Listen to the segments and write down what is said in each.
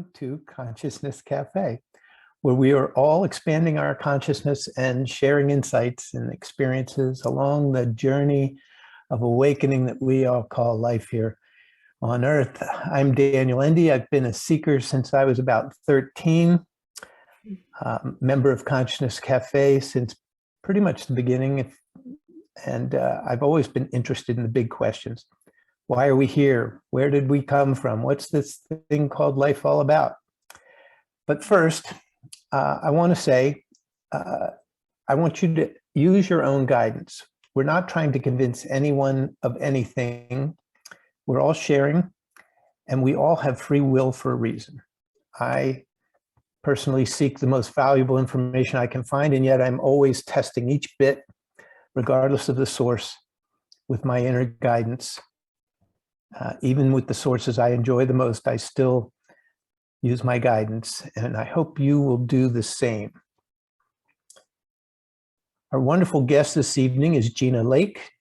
welcome to Consciousness Cafe, where we are all expanding our consciousness and sharing insights and experiences along the journey of awakening that we all call life here on Earth. I'm Daniel Endy. I've been a seeker since I was about 13, member of Consciousness Cafe since pretty much the beginning, and I've always been interested in the big questions. Why are we here? Where did we come from? What's this thing called life all about? But first, I want to say, I want you to use your own guidance. We're not trying to convince anyone of anything. We're all sharing, and we all have free will for a reason. I personally seek the most valuable information I can find, and yet I'm always testing each bit, regardless of the source, with my inner guidance. Even with the sources I enjoy the most, I still use my guidance, and I hope you will do the same. Our wonderful guest this evening is Gina Lake.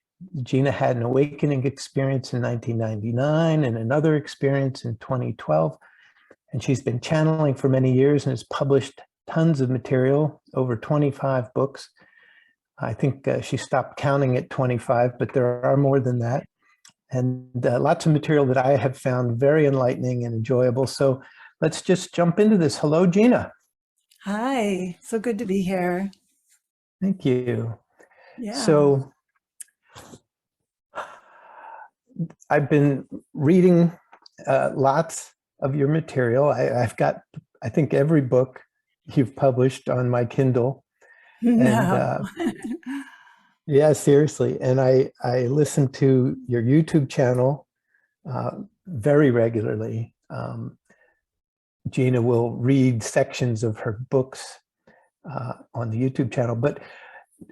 Gina had an awakening experience in 1999 and another experience in 2012, and she's been channeling for many years and has published tons of material, over 25 books. I think she stopped counting at 25, but there are more than that. And lots of material that I have found very enlightening and enjoyable. So let's just jump into this. Hello, Gina. Hi, so good to be here. Thank you. Yeah. So I've been reading lots of your material. I've got, I think, every book you've published on my Kindle. No. And yeah, seriously. And I listen to your YouTube channel very regularly. Gina will read sections of her books on the YouTube channel. But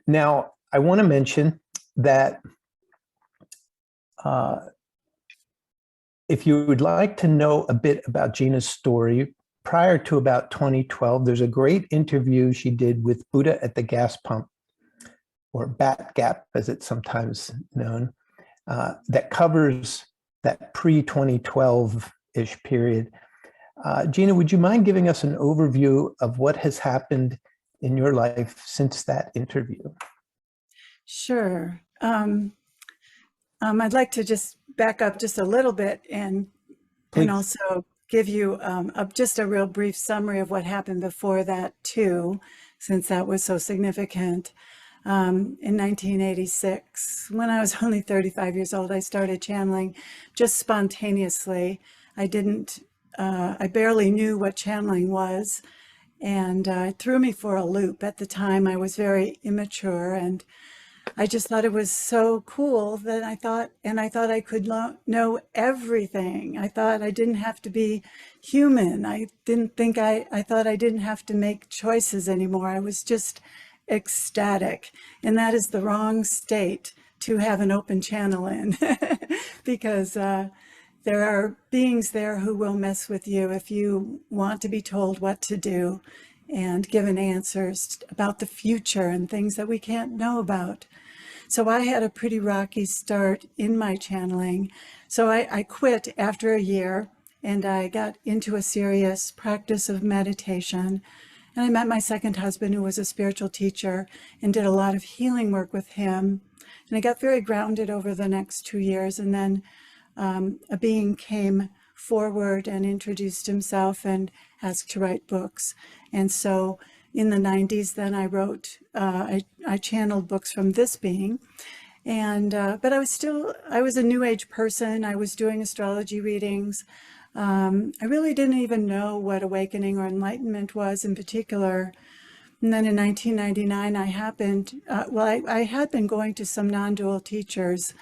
now I want to mention that if you would like to know a bit about Gina's story, prior to about 2012, there's a great interview she did with Buddha at the gas pump, or Bat Gap, as it's sometimes known, that covers that pre-2012-ish period. Gina, would you mind giving us an overview of what has happened in your life since that interview? Sure. I'd like to just back up just a little bit and also give you just a real brief summary of what happened before that too, since that was so significant. In 1986, when I was only 35 years old, I started channeling just spontaneously. I barely knew what channeling was, and it threw me for a loop. At the time, I was very immature, and I just thought it was so cool that I thought I could know everything. I thought I didn't have to be human. I thought I didn't have to make choices anymore. I was just ecstatic, and that is the wrong state to have an open channel in because there are beings there who will mess with you if you want to be told what to do and given answers about the future and things that we can't know about. So I had a pretty rocky start in my channeling. So I quit after a year, and I got into a serious practice of meditation. And I met my second husband, who was a spiritual teacher, and did a lot of healing work with him. And I got very grounded over the next 2 years. And then a being came forward and introduced himself and asked to write books. And so in the 90s, then I wrote, I channeled books from this being. And but I was a New Age person. I was doing astrology readings. I really didn't even know what awakening or enlightenment was in particular. And then in 1999, I had been going to some non-dual teachers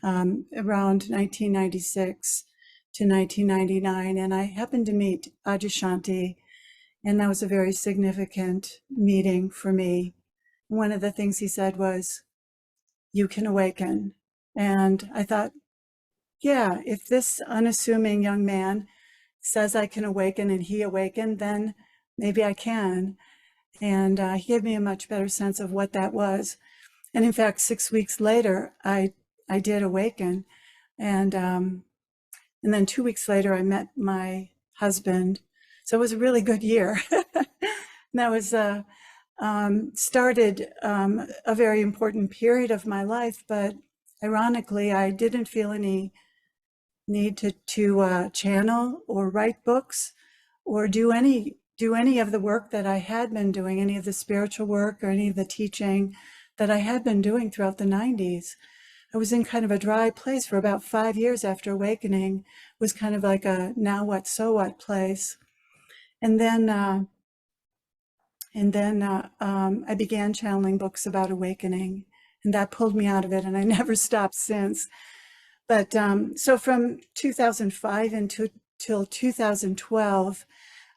around 1996 to 1999, and I happened to meet Adyashanti, and that was a very significant meeting for me. One of the things he said was, "You can awaken." And I thought, yeah, if this unassuming young man says I can awaken and he awakened, then maybe I can. And he gave me a much better sense of what that was. And in fact, 6 weeks later, I did awaken. And then 2 weeks later, I met my husband, So it was a really good year. That was started a very important period of my life, but ironically, I didn't feel any need to channel or write books or do any of the work that I had been doing, any of the spiritual work or any of the teaching that I had been doing throughout the 90s. I was in kind of a dry place for about 5 years after awakening. It was kind of like a now what, so what place. And then I began channeling books about awakening, and that pulled me out of it, and I never stopped since. But so from 2005 till 2012,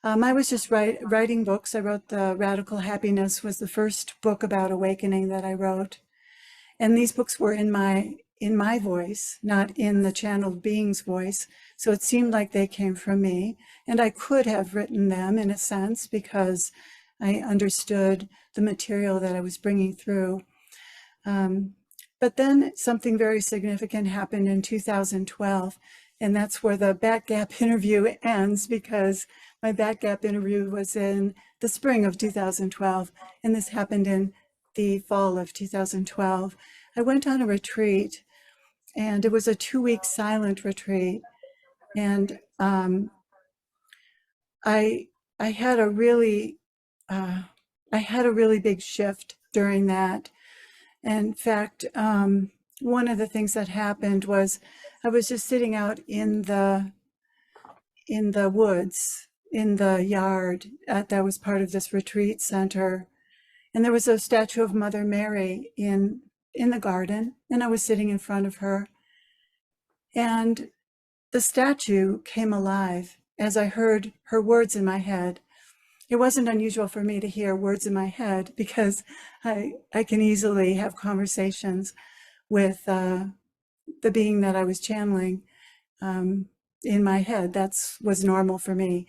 I was just writing books. I wrote The Radical Happiness was the first book about awakening that I wrote. And these books were in my voice, not in the channeled being's voice. So it seemed like they came from me. And I could have written them in a sense because I understood the material that I was bringing through. But then something very significant happened in 2012. And that's where the Back Gap interview ends, because my Back Gap interview was in the spring of 2012. And this happened in the fall of 2012. I went on a retreat, and it was a 2-week silent retreat. And I had a really big shift during that. In fact, one of the things that happened was I was just sitting out in the woods, in the yard that was part of this retreat center. And there was a statue of Mother Mary in the garden, and I was sitting in front of her. And the statue came alive as I heard her words in my head. It wasn't unusual for me to hear words in my head because I can easily have conversations with the being that I was channeling in my head. That was normal for me.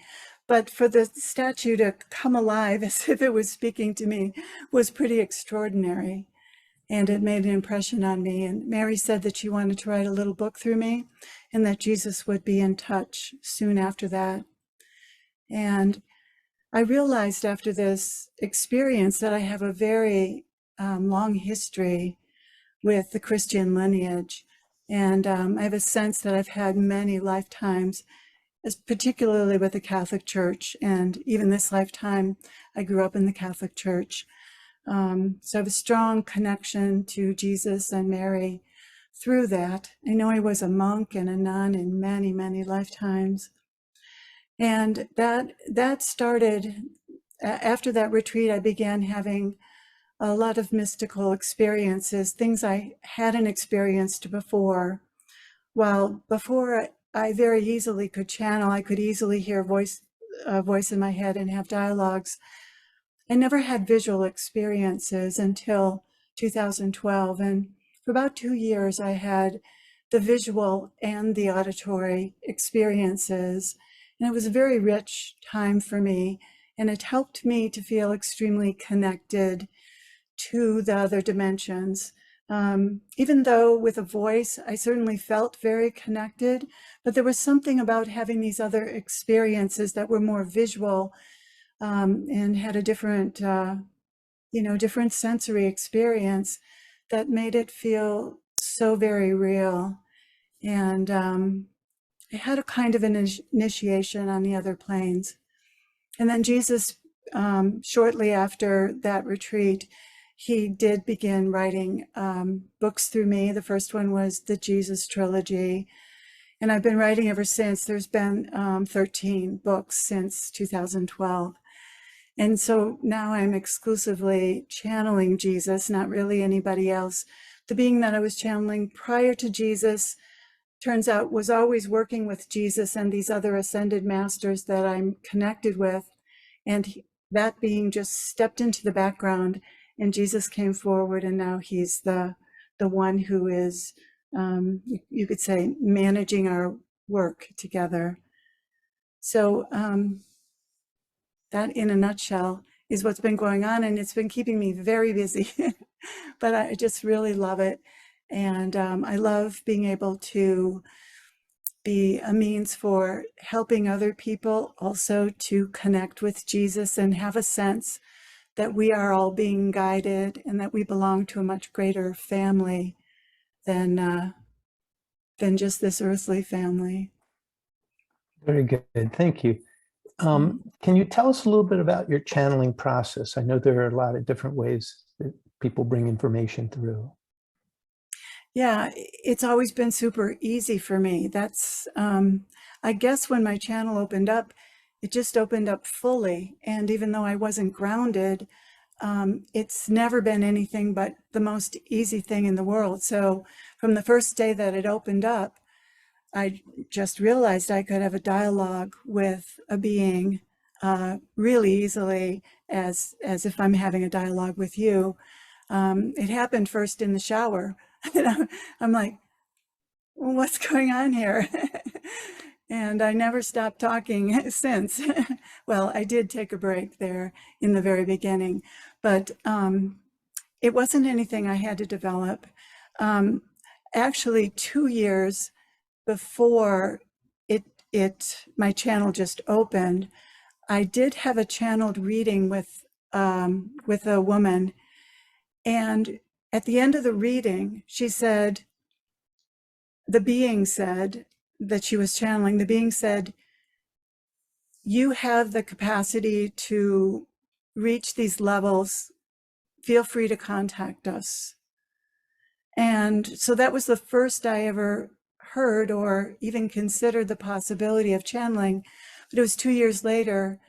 But for the statue to come alive as if it was speaking to me was pretty extraordinary. And it made an impression on me. And Mary said that she wanted to write a little book through me and that Jesus would be in touch soon after that. And I realized after this experience that I have a very long history with the Christian lineage. And I have a sense that I've had many lifetimes, particularly with the Catholic Church. And even this lifetime, I grew up in the Catholic Church. So I have a strong connection to Jesus and Mary through that. I know I was a monk and a nun in many, many lifetimes. And that started, after that retreat, I began having a lot of mystical experiences, things I hadn't experienced before. Well, before I very easily could channel, I could easily hear a voice in my head and have dialogues. I never had visual experiences until 2012. And for about 2 years, I had the visual and the auditory experiences. And it was a very rich time for me. And it helped me to feel extremely connected to the other dimensions. Even though with a voice, I certainly felt very connected, but there was something about having these other experiences that were more visual and had a different, different sensory experience that made it feel so very real. And I had a kind of an initiation on the other planes. And then Jesus, shortly after that retreat, he did begin writing books through me. The first one was the Jesus trilogy. And I've been writing ever since. There's been 13 books since 2012. And so now I'm exclusively channeling Jesus, not really anybody else. The being that I was channeling prior to Jesus, turns out, was always working with Jesus and these other ascended masters that I'm connected with. And that being just stepped into the background, and Jesus came forward, and now he's the one who is, you could say, managing our work together. So that, in a nutshell, is what's been going on, and it's been keeping me very busy. But I just really love it. And I love being able to be a means for helping other people also to connect with Jesus and have a sense that we are all being guided and that we belong to a much greater family than just this earthly family. Very good. Thank you. Can you tell us a little bit about your channeling process? I know there are a lot of different ways that people bring information through. Yeah, it's always been super easy for me. That's, I guess when my channel opened up, it just opened up fully. And even though I wasn't grounded, it's never been anything but the most easy thing in the world. So from the first day that it opened up, I just realized I could have a dialogue with a being really easily, as if I'm having a dialogue with you. It happened first in the shower. I'm like, well, what's going on here? And I never stopped talking since. Well, I did take a break there in the very beginning, but it wasn't anything I had to develop. Actually, 2 years before my channel just opened, I did have a channeled reading with a woman, and at the end of the reading, she said, the being said that she was channeling, the being said, you have the capacity to reach these levels. Feel free to contact us. And so that was the first I ever heard or even considered the possibility of channeling. But it was 2 years later,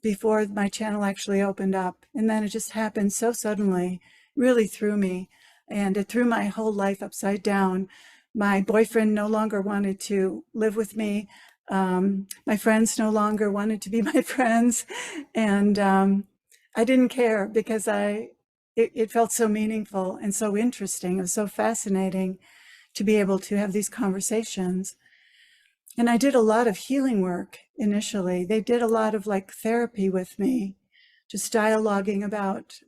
before my channel actually opened up. And then it just happened so suddenly, really threw me. And it threw my whole life upside down. My boyfriend no longer wanted to live with me. My friends no longer wanted to be my friends. And I didn't care because it felt so meaningful and so interesting. It was so fascinating to be able to have these conversations. And I did a lot of healing work initially. They did a lot of like therapy with me, just dialoguing about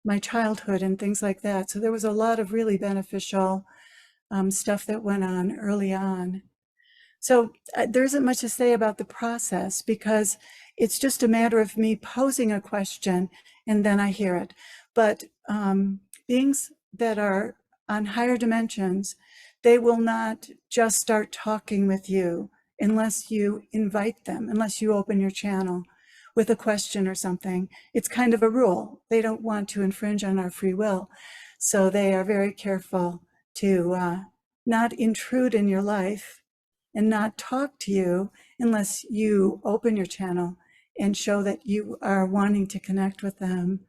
my childhood and things like that. So there was a lot of really beneficial stuff that went on early on. So there isn't much to say about the process because it's just a matter of me posing a question and then I hear it. But beings that are on higher dimensions, they will not just start talking with you unless you invite them, unless you open your channel with a question or something. It's kind of a rule. They don't want to infringe on our free will. So they are very careful to not intrude in your life and not talk to you unless you open your channel and show that you are wanting to connect with them.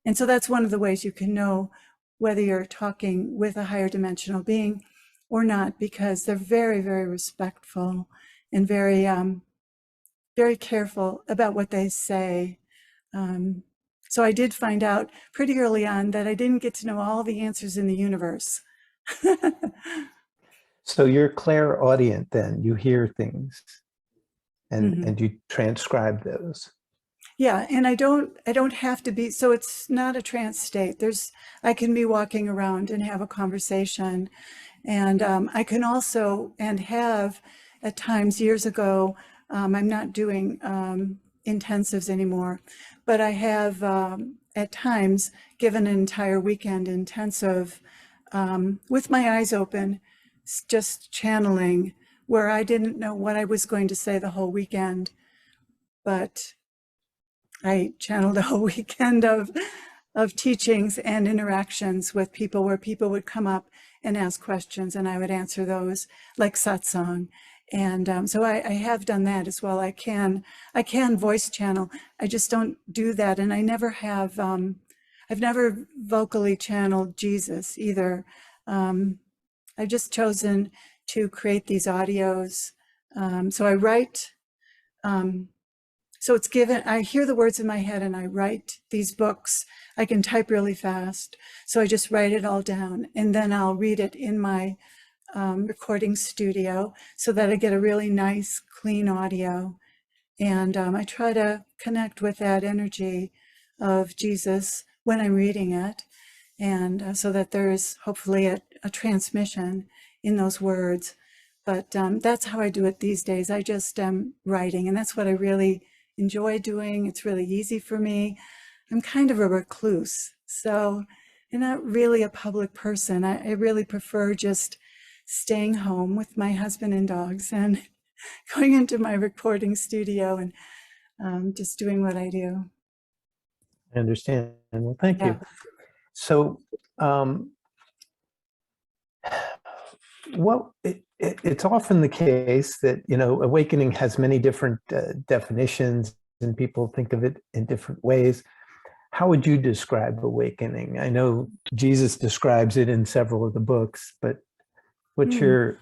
And so that's one of the ways you can know whether you're talking with a higher dimensional being or not, because they're very, very respectful and very, very careful about what they say. So I did find out pretty early on that I didn't get to know all the answers in the universe. So you're clairaudient then, you hear things and you transcribe those. Yeah, and I don't have to be, so it's not a trance state. I can be walking around and have a conversation. And I can also, and have at times years ago, I'm not doing intensives anymore, but I have at times given an entire weekend intensive with my eyes open, just channeling, where I didn't know what I was going to say the whole weekend, but I channeled a whole weekend of teachings and interactions with people where people would come up and ask questions and I would answer those, like satsang. And so I have done that as well. I can voice channel. I just don't do that. And I never have, I've never vocally channeled Jesus either. I've just chosen to create these audios. So I write, so it's given, I hear the words in my head and I write these books. I can type really fast. So I just write it all down and then I'll read it in my recording studio so that I get a really nice, clean audio. And I try to connect with that energy of Jesus when I'm reading it. And so that there is hopefully a transmission in those words. But that's how I do it these days. I just am writing, and that's what I really enjoy doing. It's really easy for me. I'm kind of a recluse, so I'm not really a public person. I really prefer just staying home with my husband and dogs and going into my recording studio and just doing what I do. I understand. Well, thank Yeah. you. So, well, it's often the case that, awakening has many different definitions and people think of it in different ways. How would you describe awakening? I know Jesus describes it in several of the books, but what's Hmm. your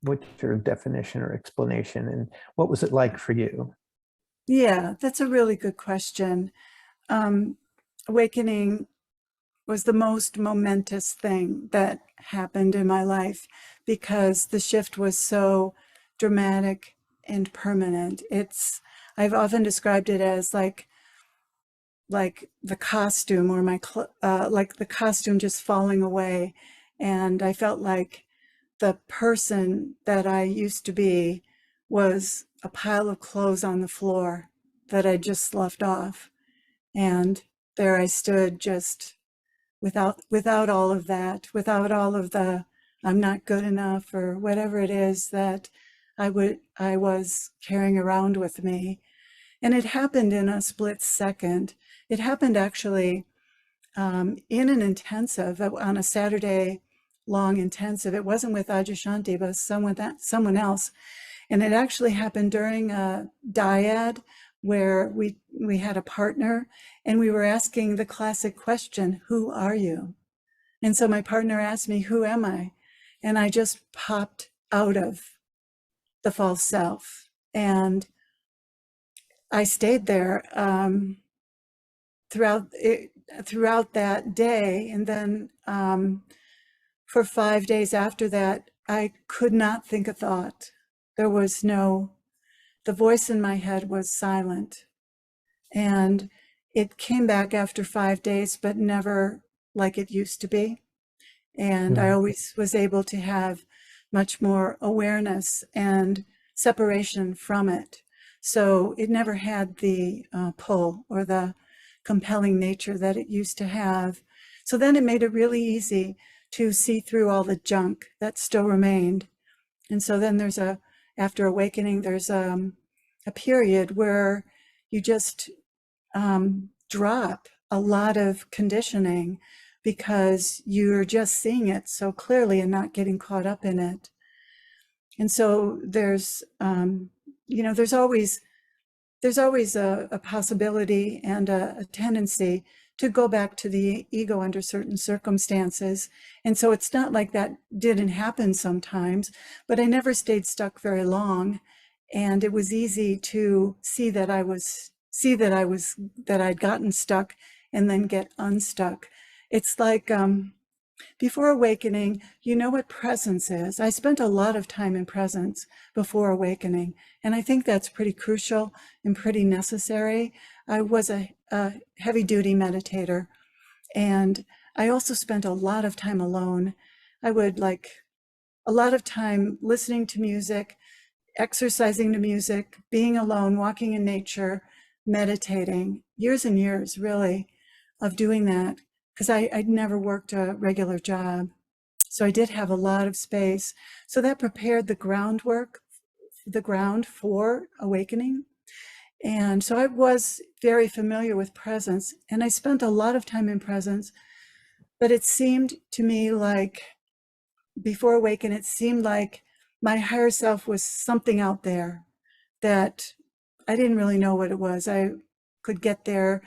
what's your definition or explanation, and what was it like for you? Yeah, that's a really good question. Um, Awakening was the most momentous thing that happened in my life because the shift was so dramatic and permanent. I've often described it as like the costume or like the costume just falling away. And I felt like the person that I used to be was a pile of clothes on the floor that I just sloughed off. And there I stood just without all of that, without all of the I'm not good enough or whatever it is that I was carrying around with me. And it happened in a split second. It happened actually in an intensive on a Saturday long intensive. It wasn't with Ajashanti, but someone else. And it actually happened during a dyad where we had a partner and we were asking the classic question, who are you? And so my partner asked me, who am I? And I just popped out of the false self. And I stayed there throughout that day. And then for 5 days after that, I could not think a thought. There was the voice in my head was silent. And it came back after 5 days, but never like it used to be. And I Mhm. always was able to have much more awareness and separation from it. So it never had the pull or the compelling nature that it used to have. So then it made it really easy to see through all the junk that still remained. And so then after awakening, there's a period where you just drop a lot of conditioning because you're just seeing it so clearly and not getting caught up in it. And so there's always a possibility and a tendency to go back to the ego under certain circumstances. And so it's not like that didn't happen sometimes, but I never stayed stuck very long. And it was easy to see that I'd gotten stuck and then get unstuck. It's like before awakening, you know what presence is. I spent a lot of time in presence before awakening, and I think that's pretty crucial and pretty necessary. I was a heavy duty meditator, and I also spent a lot of time alone. I would like a lot of time listening to music, exercising to music, being alone, walking in nature, meditating, years and years really of doing that because I'd never worked a regular job. So I did have a lot of space. So that prepared the ground for awakening. And so I was very familiar with presence and I spent a lot of time in presence, but it seemed to me like before awaken, it seemed like my higher self was something out there that I didn't really know what it was. I could get there,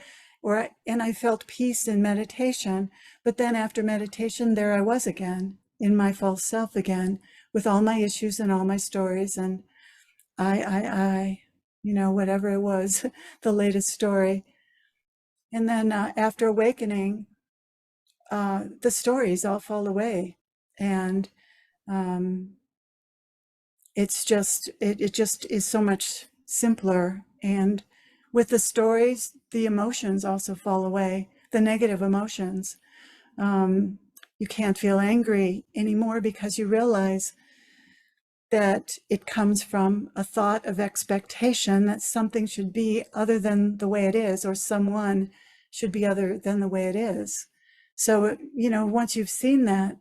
and I felt peace in meditation. But then after meditation, there I was again in my false self again, with all my issues and all my stories, and I, whatever it was, the latest story. And then after awakening, the stories all fall away, and um, it just is so much simpler. And with the stories, the emotions also fall away, the negative emotions. You can't feel angry anymore because you realize that it comes from a thought of expectation that something should be other than the way it is, or someone should be other than the way it is. So, once you've seen that,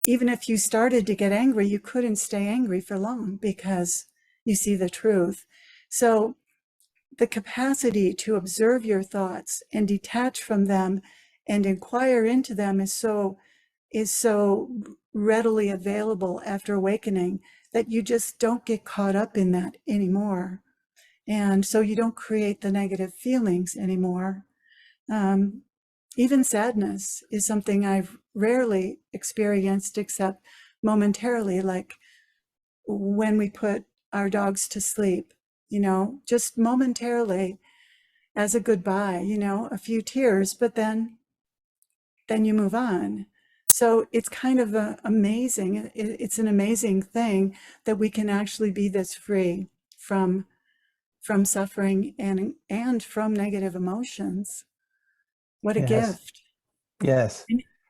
even if you started to get angry, you couldn't stay angry for long because you see the truth. So the capacity to observe your thoughts and detach from them and inquire into them is so readily available after awakening that you just don't get caught up in that anymore. And so you don't create the negative feelings anymore. Even sadness is something I've rarely experienced except momentarily, like when we put our dogs to sleep, just momentarily as a goodbye, a few tears, but then you move on. So it's kind of amazing. It's an amazing thing that we can actually be this free from suffering and from negative emotions. What a Yes. gift. Yes.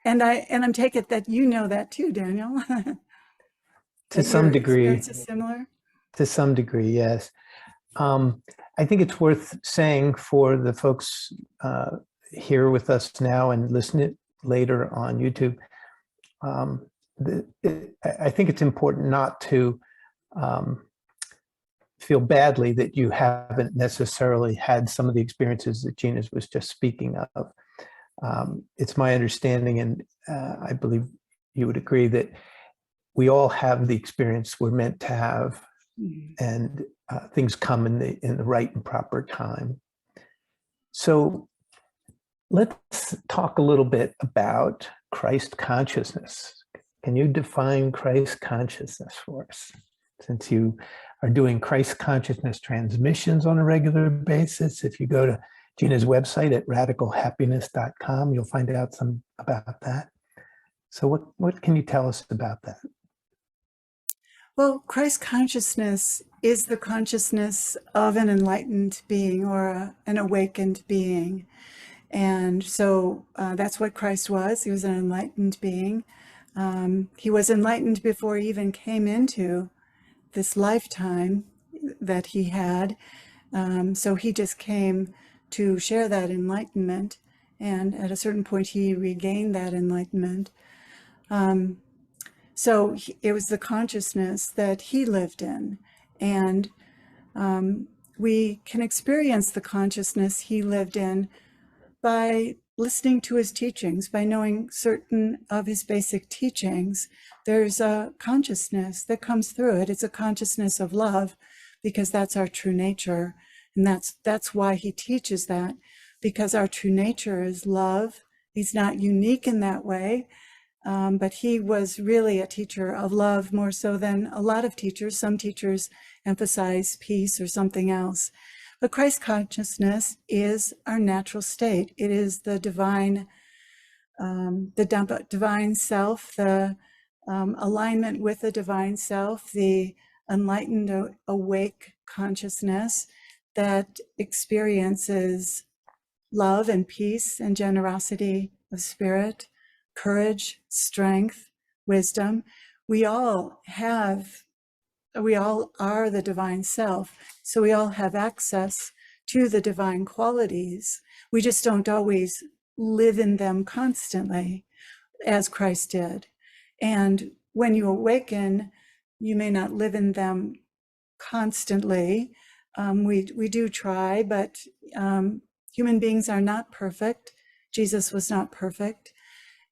And I'm take it that you know that too, Daniel, To that your some degree. experience is similar. To some degree, yes. I think it's worth saying for the folks here with us now and listen it later on YouTube. I think it's important not to feel badly that you haven't necessarily had some of the experiences that Gina was just speaking of. It's my understanding, and I believe you would agree, that we all have the experience we're meant to have, and things come in the right and proper time. So let's talk a little bit about Christ consciousness. Can you define Christ consciousness for us? Since you are doing Christ consciousness transmissions on a regular basis, if you go to Gina's website at radicalhappiness.com, you'll find out some about that. So what can you tell us about that? Well, Christ consciousness is the consciousness of an enlightened being or an awakened being. And so that's what Christ was. He was an enlightened being. He was enlightened before he even came into this lifetime that he had. So he just came to share that enlightenment. And at a certain point, he regained that enlightenment. So it was the consciousness that he lived in. And we can experience the consciousness he lived in by listening to his teachings, by knowing certain of his basic teachings. There's a consciousness that comes through it. It's a consciousness of love, because that's our true nature. And that's why he teaches that, because our true nature is love. He's not unique in that way. But he was really a teacher of love more so than a lot of teachers. Some teachers emphasize peace or something else. But Christ consciousness is our natural state. It is the divine self, the alignment with the divine self, the enlightened, awake consciousness that experiences love and peace and generosity of spirit, courage, strength, wisdom. We all are the divine self. So we all have access to the divine qualities. We just don't always live in them constantly as Christ did. And when you awaken, you may not live in them constantly. We do try, but human beings are not perfect. Jesus was not perfect.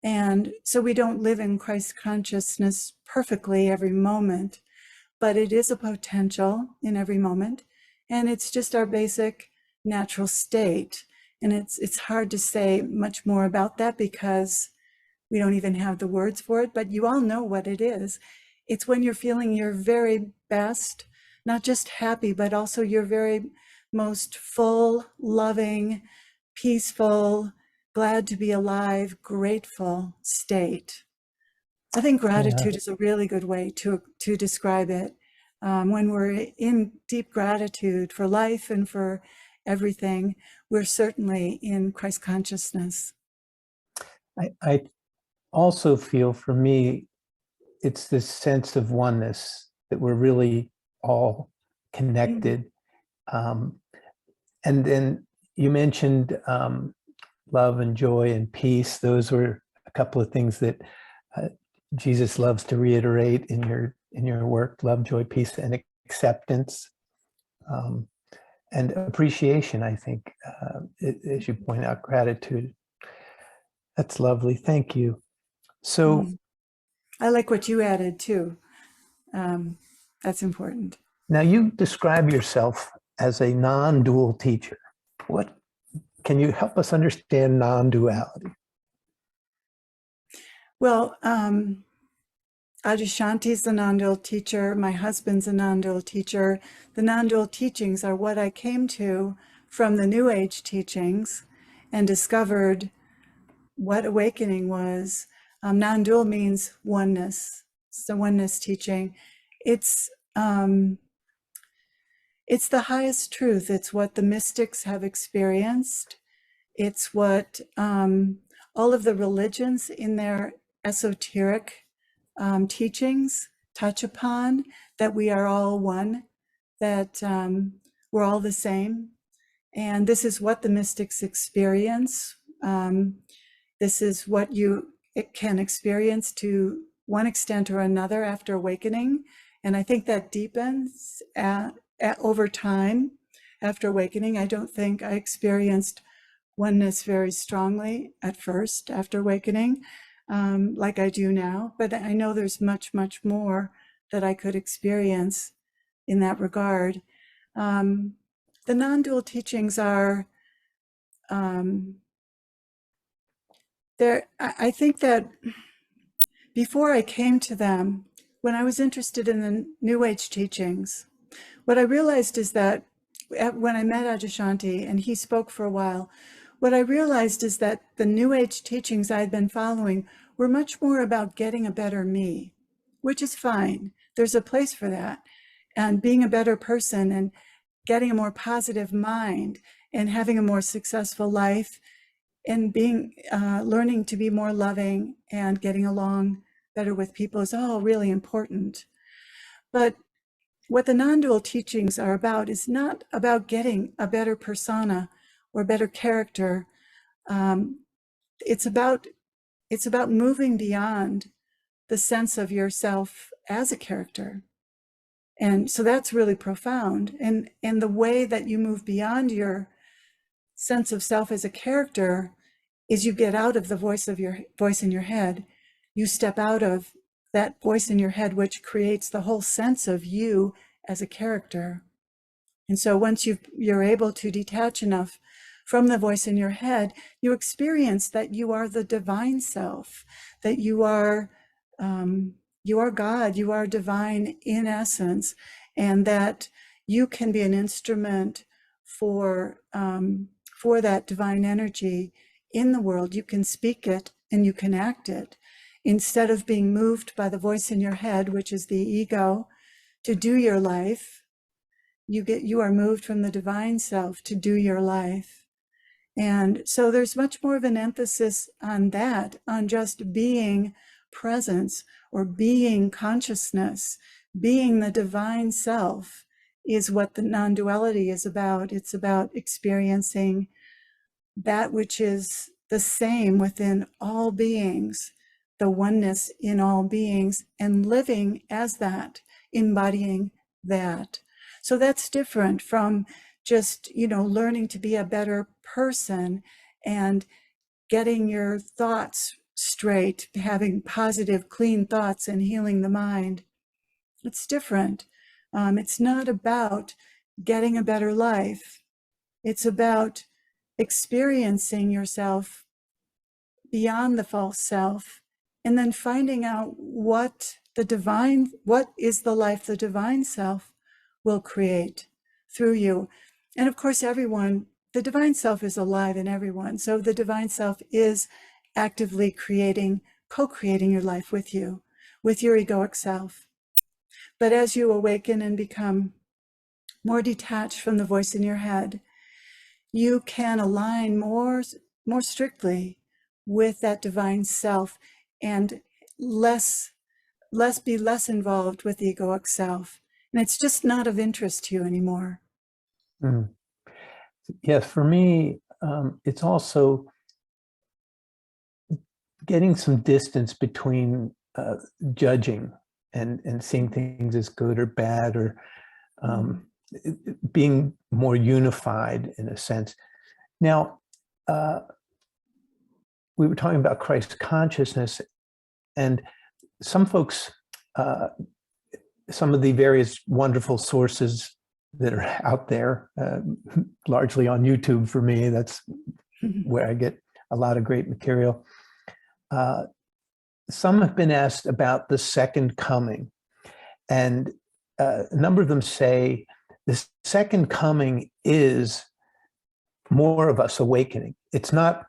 And so we don't live in Christ consciousness perfectly every moment, but it is a potential in every moment. And it's just our basic natural state. And it's hard to say much more about that because we don't even have the words for it, but you all know what it is. It's when you're feeling your very best, not just happy, but also your very most full, loving, peaceful, glad to be alive, grateful state. I think gratitude is a really good way to describe it. When we're in deep gratitude for life and for everything, we're certainly in Christ consciousness. I also feel, for me, it's this sense of oneness that we're really all connected. And then you mentioned love and joy and peace. Those were a couple of things that Jesus loves to reiterate in your work: love, joy, peace, and acceptance, and appreciation. I think, as you point out, gratitude. That's lovely. Thank you. So I like what you added too. That's important. now you describe yourself as a non-dual teacher. What can you help us understand non-duality? Well, Adyashanti is the non-dual teacher. My husband's a non-dual teacher. The non-dual teachings are what I came to from the New Age teachings and discovered what awakening was. Non-dual means oneness. It's the oneness teaching. It's the highest truth. It's what the mystics have experienced. It's what all of the religions in their esoteric teachings touch upon, that we are all one, that we're all the same. And this is what the mystics experience. This is what it can experience to one extent or another after awakening. And I think that deepens over time after awakening. I don't think I experienced oneness very strongly at first after awakening, like I do now, but I know there's much, much more that I could experience in that regard. The non-dual teachings are, I think that before I came to them, when I was interested in the New Age teachings, what I realized is that when I met Adyashanti and he spoke for a while, what I realized is that the New Age teachings I had been following were much more about getting a better me, which is fine. There's a place for that. And being a better person and getting a more positive mind and having a more successful life and being learning to be more loving and getting along better with people is all really important. But what the non-dual teachings are about is not about getting a better persona or better character. It's about moving beyond the sense of yourself as a character. And so that's really profound. And the way that you move beyond your sense of self as a character is you get out of the voice in your head. You step out of that voice in your head, which creates the whole sense of you as a character. And so once you're able to detach enough from the voice in your head, you experience that you are the divine self, that you are God, you are divine in essence, and that you can be an instrument for that divine energy in the world. You can speak it and you can act it. Instead of being moved by the voice in your head, which is the ego, to do your life, you are moved from the divine self to do your life. And so there's much more of an emphasis on that, on just being presence or being consciousness, being the divine self is what the non-duality is about. It's about experiencing that which is the same within all beings, the oneness in all beings, and living as that, embodying that. So that's different from just, learning to be a better person and getting your thoughts straight, having positive, clean thoughts and healing the mind. It's different. It's not about getting a better life. It's about experiencing yourself beyond the false self and then finding out what is the life the divine self will create through you. And of course, the divine self is alive in everyone. So the divine self is actively co-creating your life with you, with your egoic self. But as you awaken and become more detached from the voice in your head, you can align more strictly with that divine self and less be less involved with the egoic self. And it's just not of interest to you anymore. Mm. Yes, for me, it's also getting some distance between judging and seeing things as good or bad, or being more unified in a sense. Now, we were talking about Christ consciousness, and some folks, some of the various wonderful sources that are out there, largely on YouTube for me, that's where I get a lot of great material. Some have been asked about the second coming, and a number of them say the second coming is more of us awakening. It's not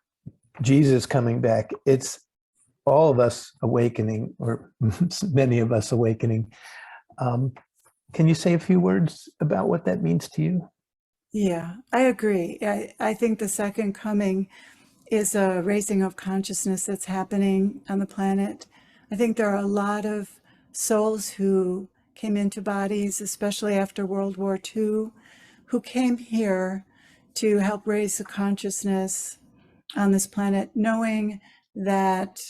Jesus coming back, it's all of us awakening, or many of us awakening. Can you say a few words about what that means to you? Yeah, I agree. I think the second coming is a raising of consciousness that's happening on the planet. I think there are a lot of souls who came into bodies, especially after World War II, who came here to help raise the consciousness on this planet, knowing that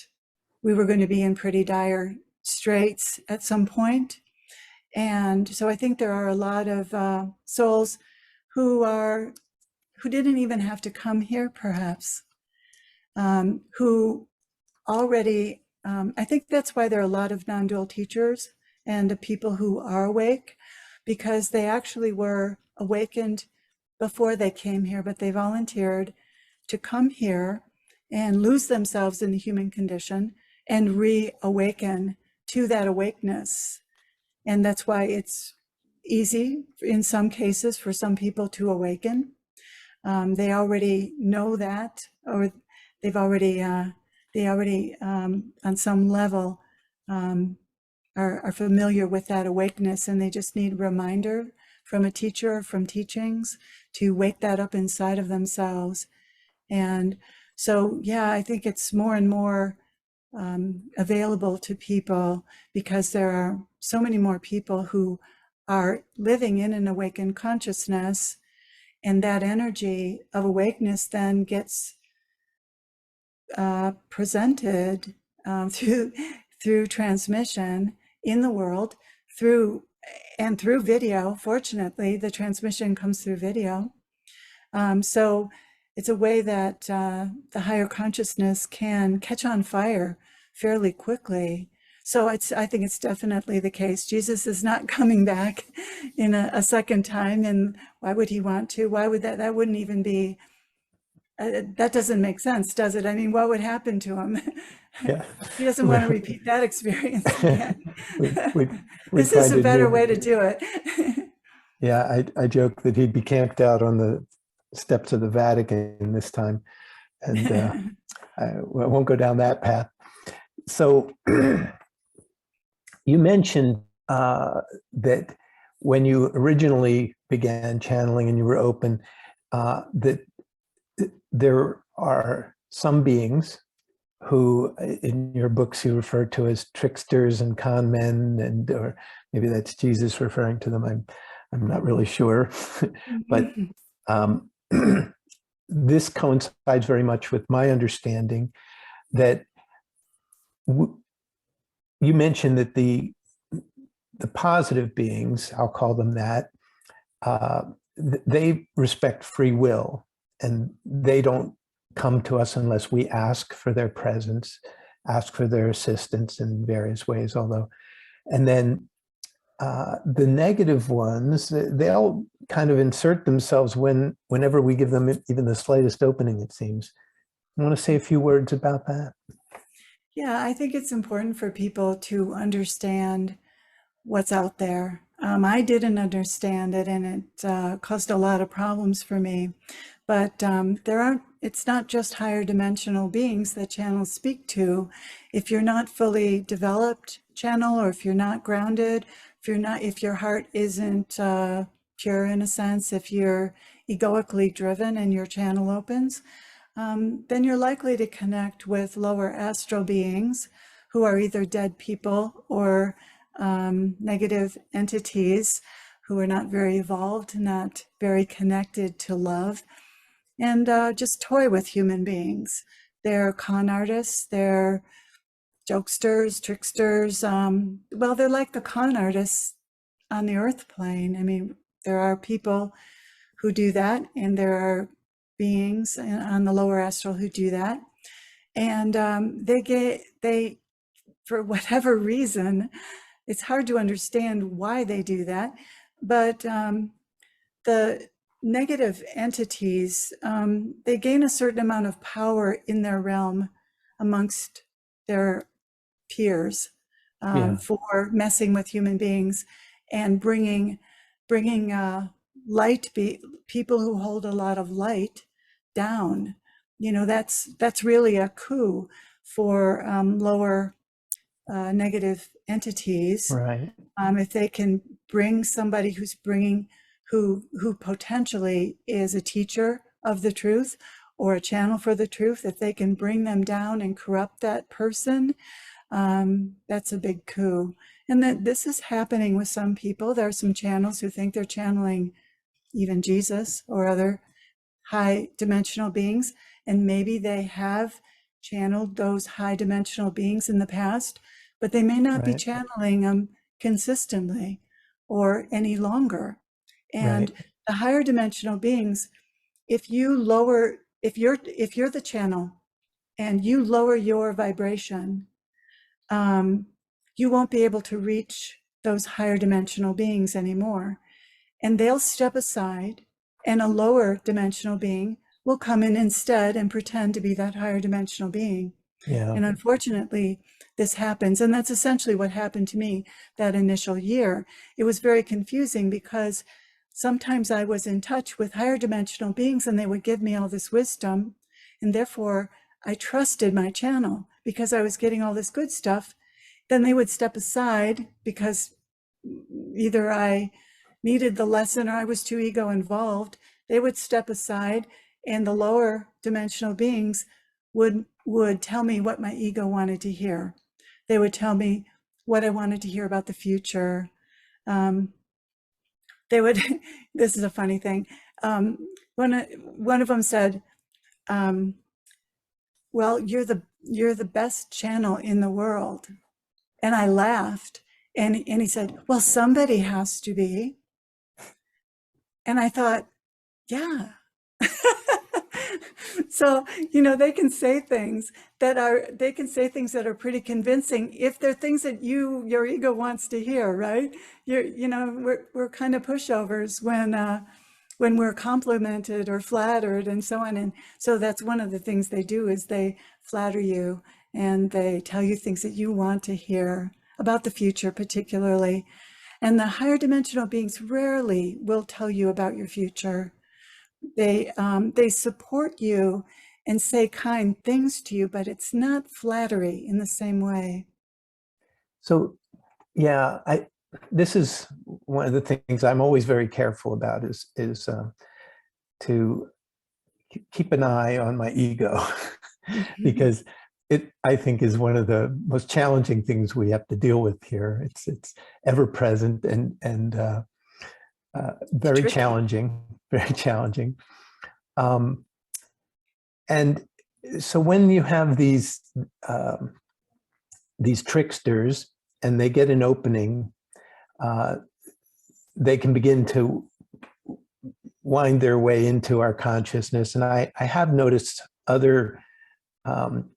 we were going to be in pretty dire straits at some point. And so I think there are a lot of souls who didn't even have to come here, perhaps, who already, I think that's why there are a lot of non-dual teachers and the people who are awake, because they actually were awakened before they came here, but they volunteered to come here and lose themselves in the human condition and reawaken to that awakeness. And that's why it's easy in some cases for some people to awaken. They already know that, or they've already, on some level, are familiar with that awakeness, and they just need a reminder from a teacher, from teachings, to wake that up inside of themselves. And so, yeah, I think it's more and more available to people, because there are so many more people who are living in an awakened consciousness, and that energy of awakeness then gets presented through transmission in the world, through video. Fortunately, the transmission comes through video. So it's a way that the higher consciousness can catch on fire fairly quickly. So I think it's definitely the case. Jesus is not coming back in a second time. And why would he want to? Why would that wouldn't even be, that doesn't make sense, does it? I mean, what would happen to him? Yeah. He doesn't want to repeat that experience again. we This tried is a to better do, way to do it. yeah, I joke that he'd be camped out on the steps of the Vatican this time, and I won't go down that path. So you mentioned that when you originally began channeling and you were open, that there are some beings who in your books you refer to as tricksters and con men, and or maybe that's Jesus referring to them. I'm not really sure, but this coincides very much with my understanding that you mentioned that the positive beings, I'll call them that, they respect free will, and they don't come to us unless we ask for their presence, ask for their assistance in various ways, although, and then the negative ones, they'll kind of insert themselves whenever we give them even the slightest opening, it seems. I want to say a few words about that. Yeah, I think it's important for people to understand what's out there. I didn't understand it, and it caused a lot of problems for me. But it's not just higher dimensional beings that channels speak to. If you're not fully developed channel, or if you're not grounded, if your heart isn't pure in a sense, if you're egoically driven and your channel opens, then you're likely to connect with lower astral beings who are either dead people or negative entities who are not very evolved, not very connected to love, and just toy with human beings. They're con artists, they're jokesters, tricksters. Well, they're like the con artists on the earth plane. I mean, there are people who do that, and there are beings on the lower astral who do that. And they, for whatever reason, it's hard to understand why they do that, but the negative entities, they gain a certain amount of power in their realm amongst their peers for messing with human beings and bringing people who hold a lot of light down. You know, that's really a coup for lower negative entities. Right. If they can bring somebody who potentially is a teacher of the truth or a channel for the truth, if they can bring them down and corrupt that person, that's a big coup. And that this is happening with some people. There are some channels who think they're channeling even Jesus or other high dimensional beings, and maybe they have channeled those high dimensional beings in the past, but they may not be channeling them consistently or any longer. And the higher dimensional beings, if you're the channel and you lower your vibration, you won't be able to reach those higher dimensional beings anymore. And they'll step aside, and a lower dimensional being will come in instead and pretend to be that higher dimensional being. And unfortunately, this happens. And that's essentially what happened to me that initial year. It was very confusing because sometimes I was in touch with higher dimensional beings and they would give me all this wisdom. And therefore, I trusted my channel because I was getting all this good stuff. Then they would step aside because either I needed the lesson or I was too ego involved. They would step aside, and the lower dimensional beings would tell me what my ego wanted to hear. They would tell me what I wanted to hear about the future. They would, this is a funny thing. One of them said, well, you're the best channel in the world. And I laughed, and he said, well, somebody has to be. And I thought, yeah. So, you know, they can say things that are pretty convincing if they're things that your ego wants to hear, right? We're kind of pushovers when we're complimented or flattered and so on. And so that's one of the things they do, is they flatter you and they tell you things that you want to hear about the future, particularly. And the higher dimensional beings rarely will tell you about your future. They support you and say kind things to you, but it's not flattery in the same way. So, yeah, this is one of the things I'm always very careful about is to keep an eye on my ego, because it, I think, is one of the most challenging things we have to deal with here. It's ever present and very challenging, very challenging. And so when you have these tricksters and they get an opening, they can begin to wind their way into our consciousness. And I have noticed other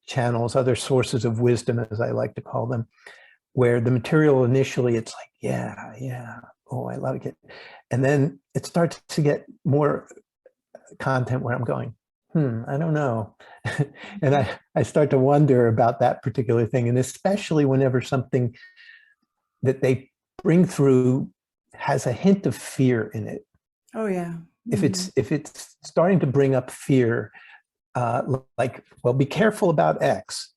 channels, other sources of wisdom, as I like to call them, where the material initially, it's like, yeah, oh, I like it. And then it starts to get more content where I'm going, I don't know. And I start to wonder about that particular thing. And especially whenever something that they bring through has a hint of fear in it. Oh, yeah. If it's starting to bring up fear, like, well, be careful about X,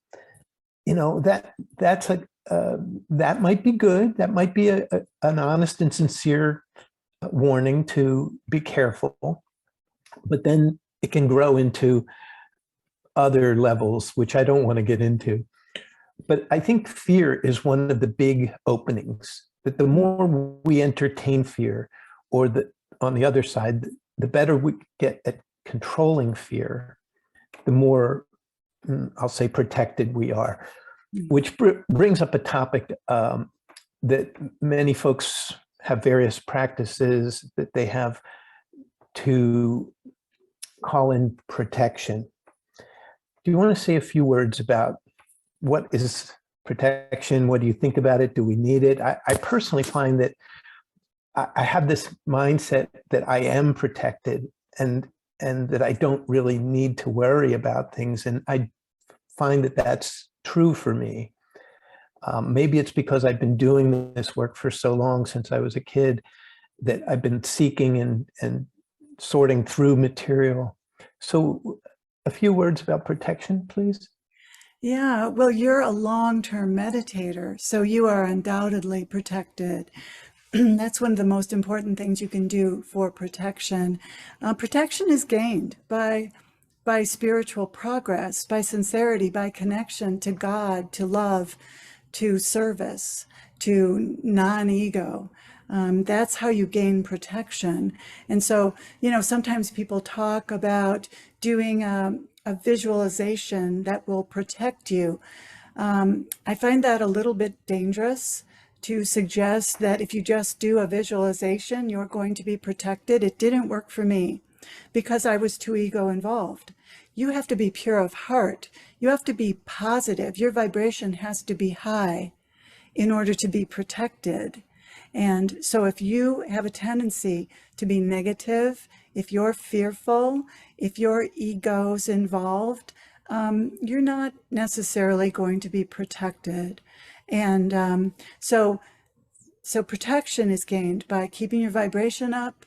you know, that's that might be good. That might be an honest and sincere warning to be careful. But then it can grow into other levels, which I don't want to get into. but I think fear is one of the big openings, that the more we entertain fear, or on the other side, the better we get at controlling fear, the more, I'll say, protected we are, which brings up a topic that many folks have various practices that they have to call in protection. Do you want to say a few words about what is protection? What do you think about it? Do we need it? I personally find that I have this mindset that I am protected, and that I don't really need to worry about things. And I find that that's true for me. Maybe it's because I've been doing this work for so long, since I was a kid, that I've been seeking and sorting through material. So a few words about protection, please. Yeah, well, you're a long-term meditator, so you are undoubtedly protected. That's one of the most important things you can do for protection. Protection is gained by spiritual progress, by sincerity, by connection to God, to love, to service, to non-ego. That's how you gain protection. And so, sometimes people talk about doing a visualization that will protect you. I find that a little bit dangerous, to suggest that if you just do a visualization, you're going to be protected. It didn't work for me because I was too ego involved. You have to be pure of heart. You have to be positive. Your vibration has to be high in order to be protected. And so if you have a tendency to be negative, if you're fearful, if your ego's involved, you're not necessarily going to be protected. And so protection is gained by keeping your vibration up,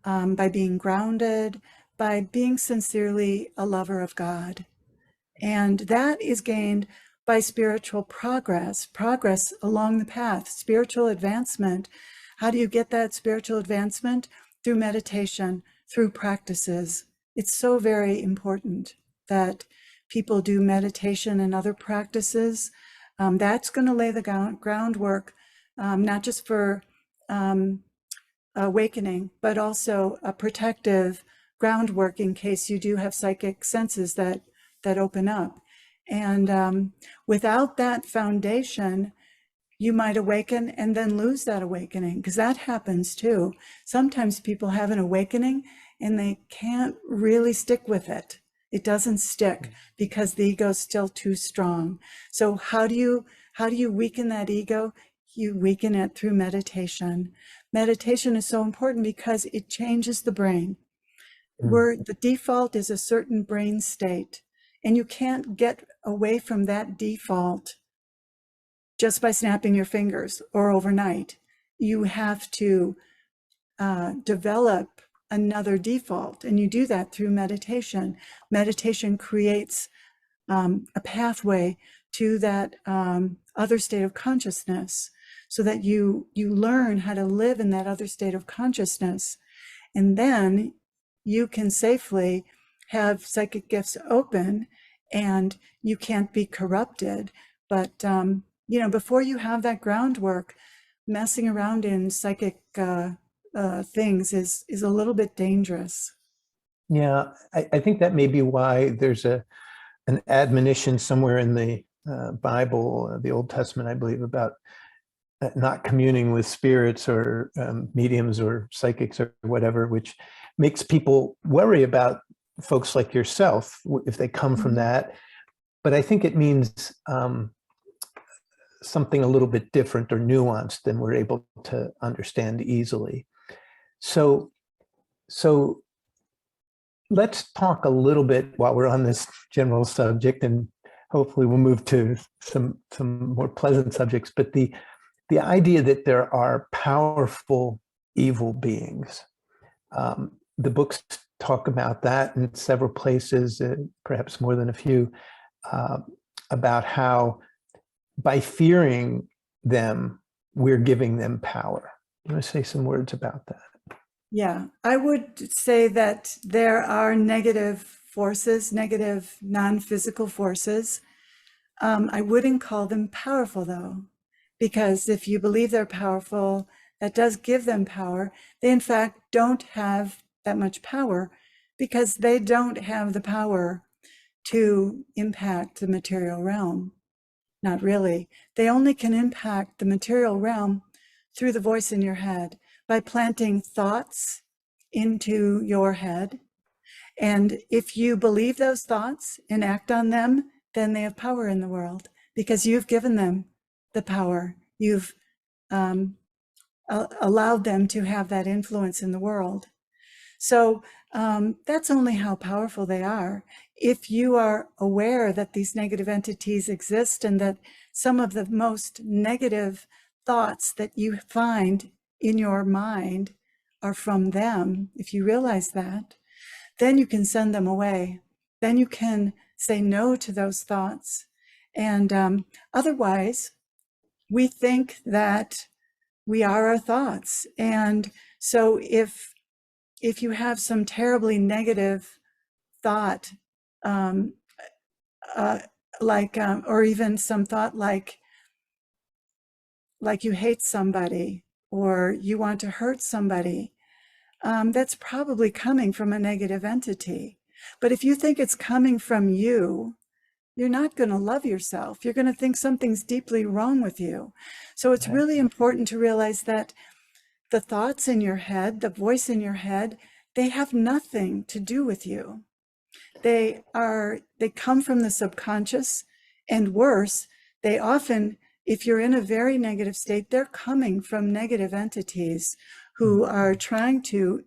by being grounded, by being sincerely a lover of God. And that is gained by spiritual progress along the path, spiritual advancement. How do you get that spiritual advancement? Through meditation, through practices. It's so very important that people do meditation and other practices. That's going to lay the groundwork, not just for awakening, but also a protective groundwork in case you do have psychic senses that open up. And without that foundation, you might awaken and then lose that awakening, because that happens too. Sometimes people have an awakening and they can't really stick with it. It doesn't stick because the ego is still too strong. So how do you weaken that ego? You weaken it through meditation. Meditation is so important because it changes the brain. Where the default is a certain brain state, and you can't get away from that default just by snapping your fingers or overnight. You have to develop another default, and you do that through meditation. Meditation creates a pathway to that other state of consciousness, so that you learn how to live in that other state of consciousness, and then you can safely have psychic gifts open, and you can't be corrupted. But before you have that groundwork, messing around in psychic things is a little bit dangerous. Yeah, I think that may be why there's an admonition somewhere in the Bible, the Old Testament, I believe, about not communing with spirits or mediums or psychics or whatever, which makes people worry about folks like yourself if they come from that. But I think it means something a little bit different or nuanced than we're able to understand easily. So let's talk a little bit while we're on this general subject, and hopefully we'll move to some more pleasant subjects. But the idea that there are powerful evil beings. The books talk about that in several places, perhaps more than a few, about how by fearing them, we're giving them power. You want to say some words about that? Yeah, I would say that there are negative forces, negative non-physical forces I wouldn't call them powerful though, because if you believe they're powerful, that does give them power. They in fact don't have that much power because they don't have the power to impact the material realm. Not really. They only can impact the material realm through the voice in your head by planting thoughts into your head. And if you believe those thoughts and act on them, then they have power in the world because you've given them the power. You've allowed them to have that influence in the world. So that's only how powerful they are. If you are aware that these negative entities exist and that some of the most negative thoughts that you find in your mind are from them, if you realize that, then you can send them away. Then you can say no to those thoughts. And otherwise, we think that we are our thoughts. And so if you have some terribly negative thought, or even some thought like you hate somebody or you want to hurt somebody, that's probably coming from a negative entity. But if you think it's coming from you, you're not going to love yourself. You're going to think something's deeply wrong with you. So it's really important to realize that the thoughts in your head, the voice in your head, they have nothing to do with you. They come from the subconscious, and worse, they often, if you're in a very negative state, they're coming from negative entities who are trying to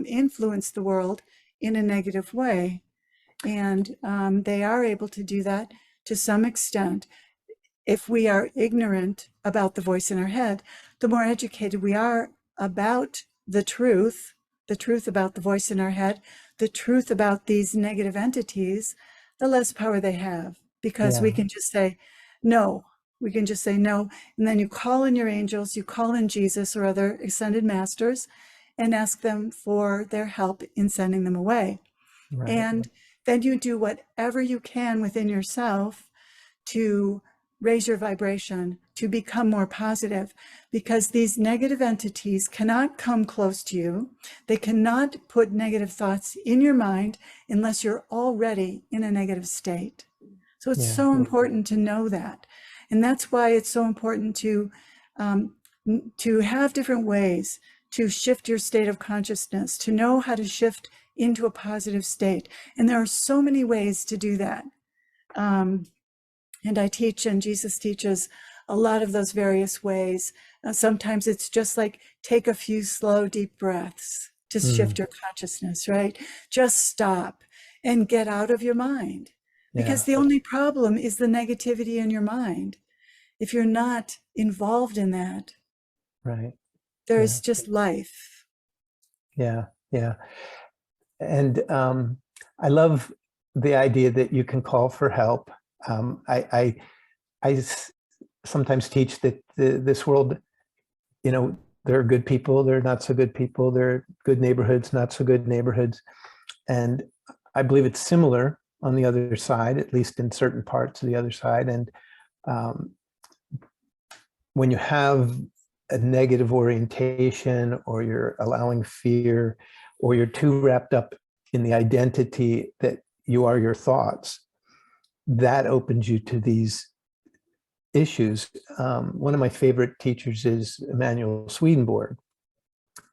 influence the world in a negative way. And they are able to do that to some extent. If we are ignorant about the voice in our head, the more educated we are about the truth about the voice in our head, the truth about these negative entities, the less power they have, because we can just say no. We can just say no. And then you call in your angels, you call in Jesus or other ascended masters and ask them for their help in sending them away. Right. And then you do whatever you can within yourself to raise your vibration, to become more positive, because these negative entities cannot come close to you. They cannot put negative thoughts in your mind unless you're already in a negative state. So it's so important to know that. And that's why it's so important to have different ways to shift your state of consciousness, to know how to shift into a positive state. And there are so many ways to do that. And I teach, and Jesus teaches a lot of those various ways. Sometimes it's just like take a few slow, deep breaths to shift your consciousness, right? Just stop and get out of your mind. Because the only problem is the negativity in your mind. If you're not involved in that, right, there's just life. Yeah. And I love the idea that you can call for help. I sometimes teach that this world, there are good people, there are not so good people, there are good neighborhoods, not so good neighborhoods. And I believe it's similar on the other side, at least in certain parts of the other side. And when you have a negative orientation, or you're allowing fear, or you're too wrapped up in the identity that you are your thoughts, that opens you to these issues. One of my favorite teachers is Emanuel Swedenborg.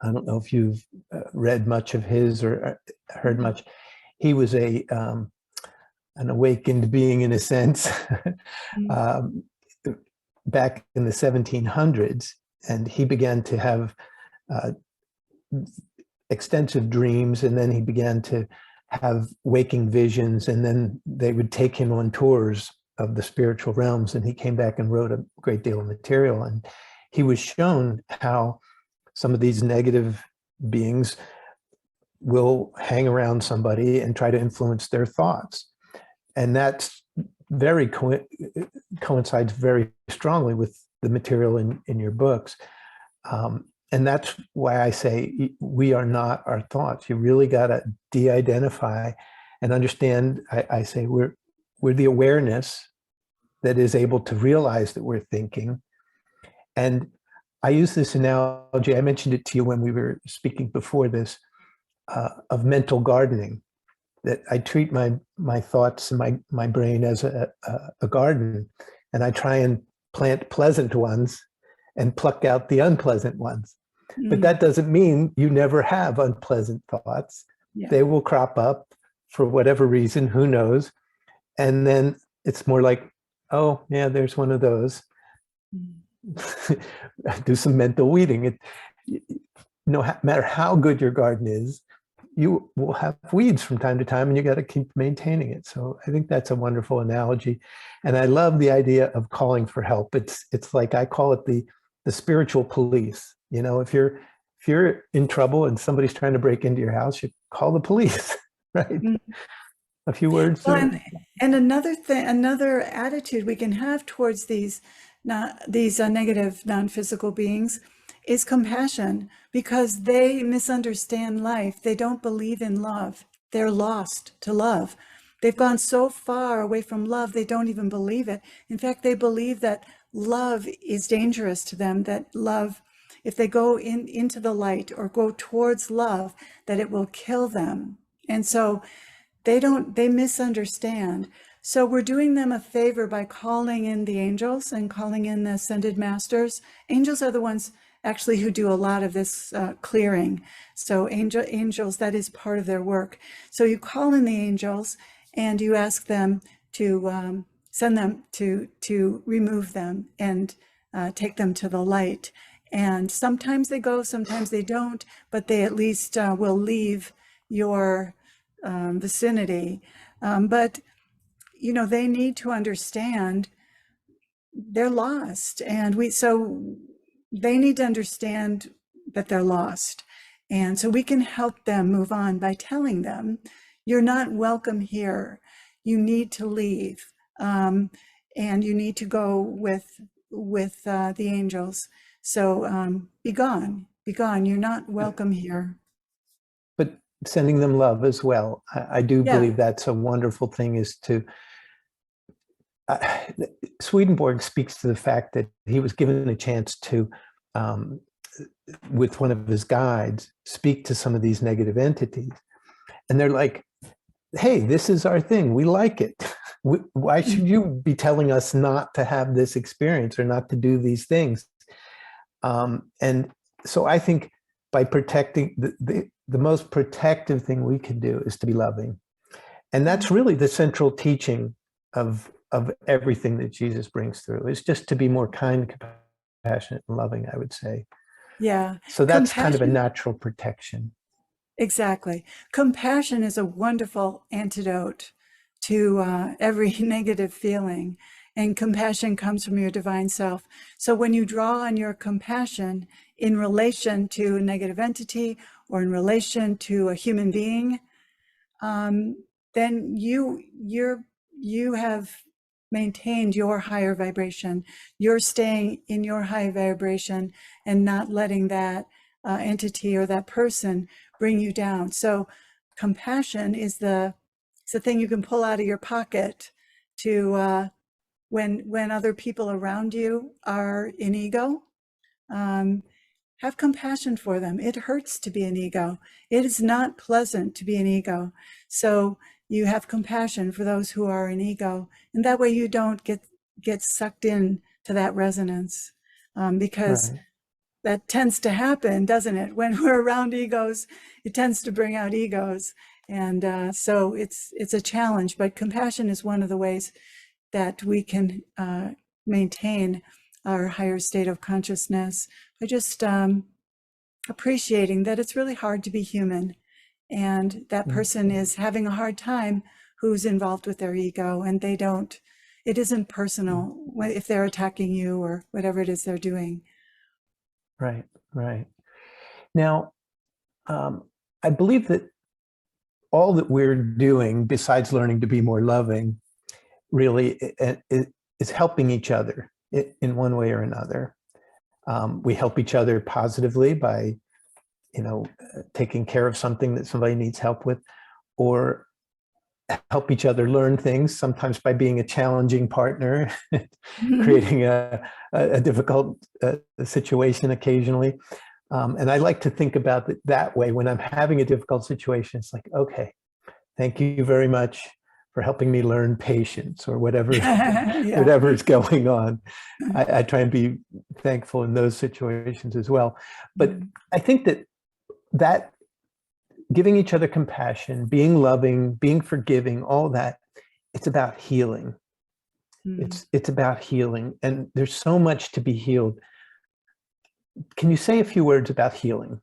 I don't know if you've read much of his or heard much. He was an awakened being in a sense back in the 1700s, and he began to have extensive dreams, and then he began to have waking visions, and then they would take him on tours of the spiritual realms, and he came back and wrote a great deal of material. And he was shown how some of these negative beings will hang around somebody and try to influence their thoughts. And that's very coincides very strongly with the material in your books. And that's why I say we are not our thoughts. You really got to de-identify and understand. I say we're the awareness that is able to realize that we're thinking. And I use this analogy, I mentioned it to you when we were speaking before this, of mental gardening, that I treat my thoughts and my brain as a garden, and I try and plant pleasant ones and pluck out the unpleasant ones. But that doesn't mean you never have unpleasant thoughts. Yeah. They will crop up for whatever reason, who knows? And then it's more like, oh, yeah, there's one of those. Do some mental weeding. No matter how good your garden is, you will have weeds from time to time, and you got to keep maintaining it. So I think that's a wonderful analogy. And I love the idea of calling for help. It's like, I call it the spiritual police. You know, if you're in trouble and somebody's trying to break into your house, you call the police, right? Mm-hmm. A few words. Well, and another thing, another attitude we can have towards these negative non-physical beings is compassion, because they misunderstand life. They don't believe in love. They're lost to love. They've gone so far away from love, they don't even believe it. In fact, they believe that love is dangerous to them, that love, if they go into the light or go towards love, that it will kill them. And so they misunderstand. So we're doing them a favor by calling in the angels and calling in the ascended masters. Angels are the ones actually who do a lot of this clearing. So angels, that is part of their work. So you call in the angels and you ask them to send them to remove them and take them to the light. And sometimes they go, sometimes they don't, but they at least will leave your vicinity. But, you know, they need to understand they're lost. And so they need to understand that they're lost. And so we can help them move on by telling them, you're not welcome here. You need to leave. And you need to go with the angels. So be gone, be gone. You're not welcome here. But sending them love as well. I do believe Yeah. that's a wonderful thing, is to, Swedenborg speaks to the fact that he was given a chance to, with one of his guides, speak to some of these negative entities. And they're like, hey, this is our thing. We like it. Why should you be telling us not to have this experience or not to do these things? And so I think by protecting, the most protective thing we can do is to be loving. And that's really the central teaching of everything that Jesus brings through, is just to be more kind, compassionate, and loving, I would say. Yeah. So that's kind of a natural protection. Exactly. Compassion is a wonderful antidote to every negative feeling. And compassion comes from your divine self. So when you draw on your compassion in relation to a negative entity or in relation to a human being, then you have maintained your higher vibration. You're staying in your high vibration and not letting that entity or that person bring you down. So compassion is the thing you can pull out of your pocket to when other people around you are in ego. Have compassion for them. It hurts to be an ego. It is not pleasant to be an ego. So you have compassion for those who are in ego, and that way you don't get sucked in to that resonance, because that tends to happen, doesn't it? When we're around egos, it tends to bring out egos, and so it's a challenge. But compassion is one of the ways that we can maintain our higher state of consciousness by just appreciating that it's really hard to be human, and that person is having a hard time who's involved with their ego, and it isn't personal if they're attacking you or whatever it is they're doing. Right, right. Now, I believe that all that we're doing, besides learning to be more loving, really is helping each other in one way or another. We help each other positively by, taking care of something that somebody needs help with, or help each other learn things, sometimes by being a challenging partner, Mhm. creating a difficult situation occasionally. And I like to think about it that way. When I'm having a difficult situation, it's like, okay, thank you very much for helping me learn patience or whatever, Yeah. whatever is going on. I try and be thankful in those situations as well. But Mm. I think that giving each other compassion, being loving, being forgiving, all that, it's about healing. Mm. It's about healing. And there's so much to be healed. Can you say a few words about healing?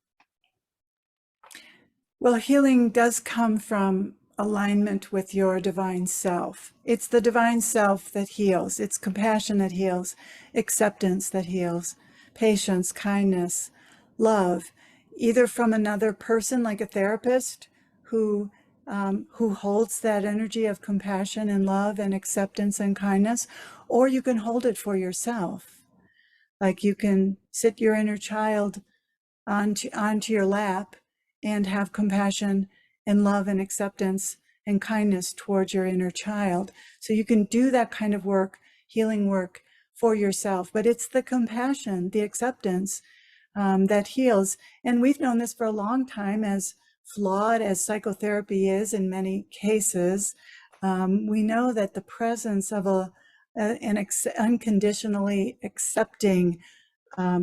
Well, healing does come from alignment with your divine self. It's the divine self that heals. It's compassion that heals, acceptance that heals, patience, kindness, love, either from another person like a therapist who holds that energy of compassion and love and acceptance and kindness, or you can hold it for yourself. Like you can sit your inner child onto your lap and have compassion and love and acceptance and kindness towards your inner child. So you can do that kind of work, healing work for yourself. But it's the compassion, the acceptance that heals. And we've known this for a long time, as flawed as psychotherapy is in many cases. We know that the presence of an unconditionally accepting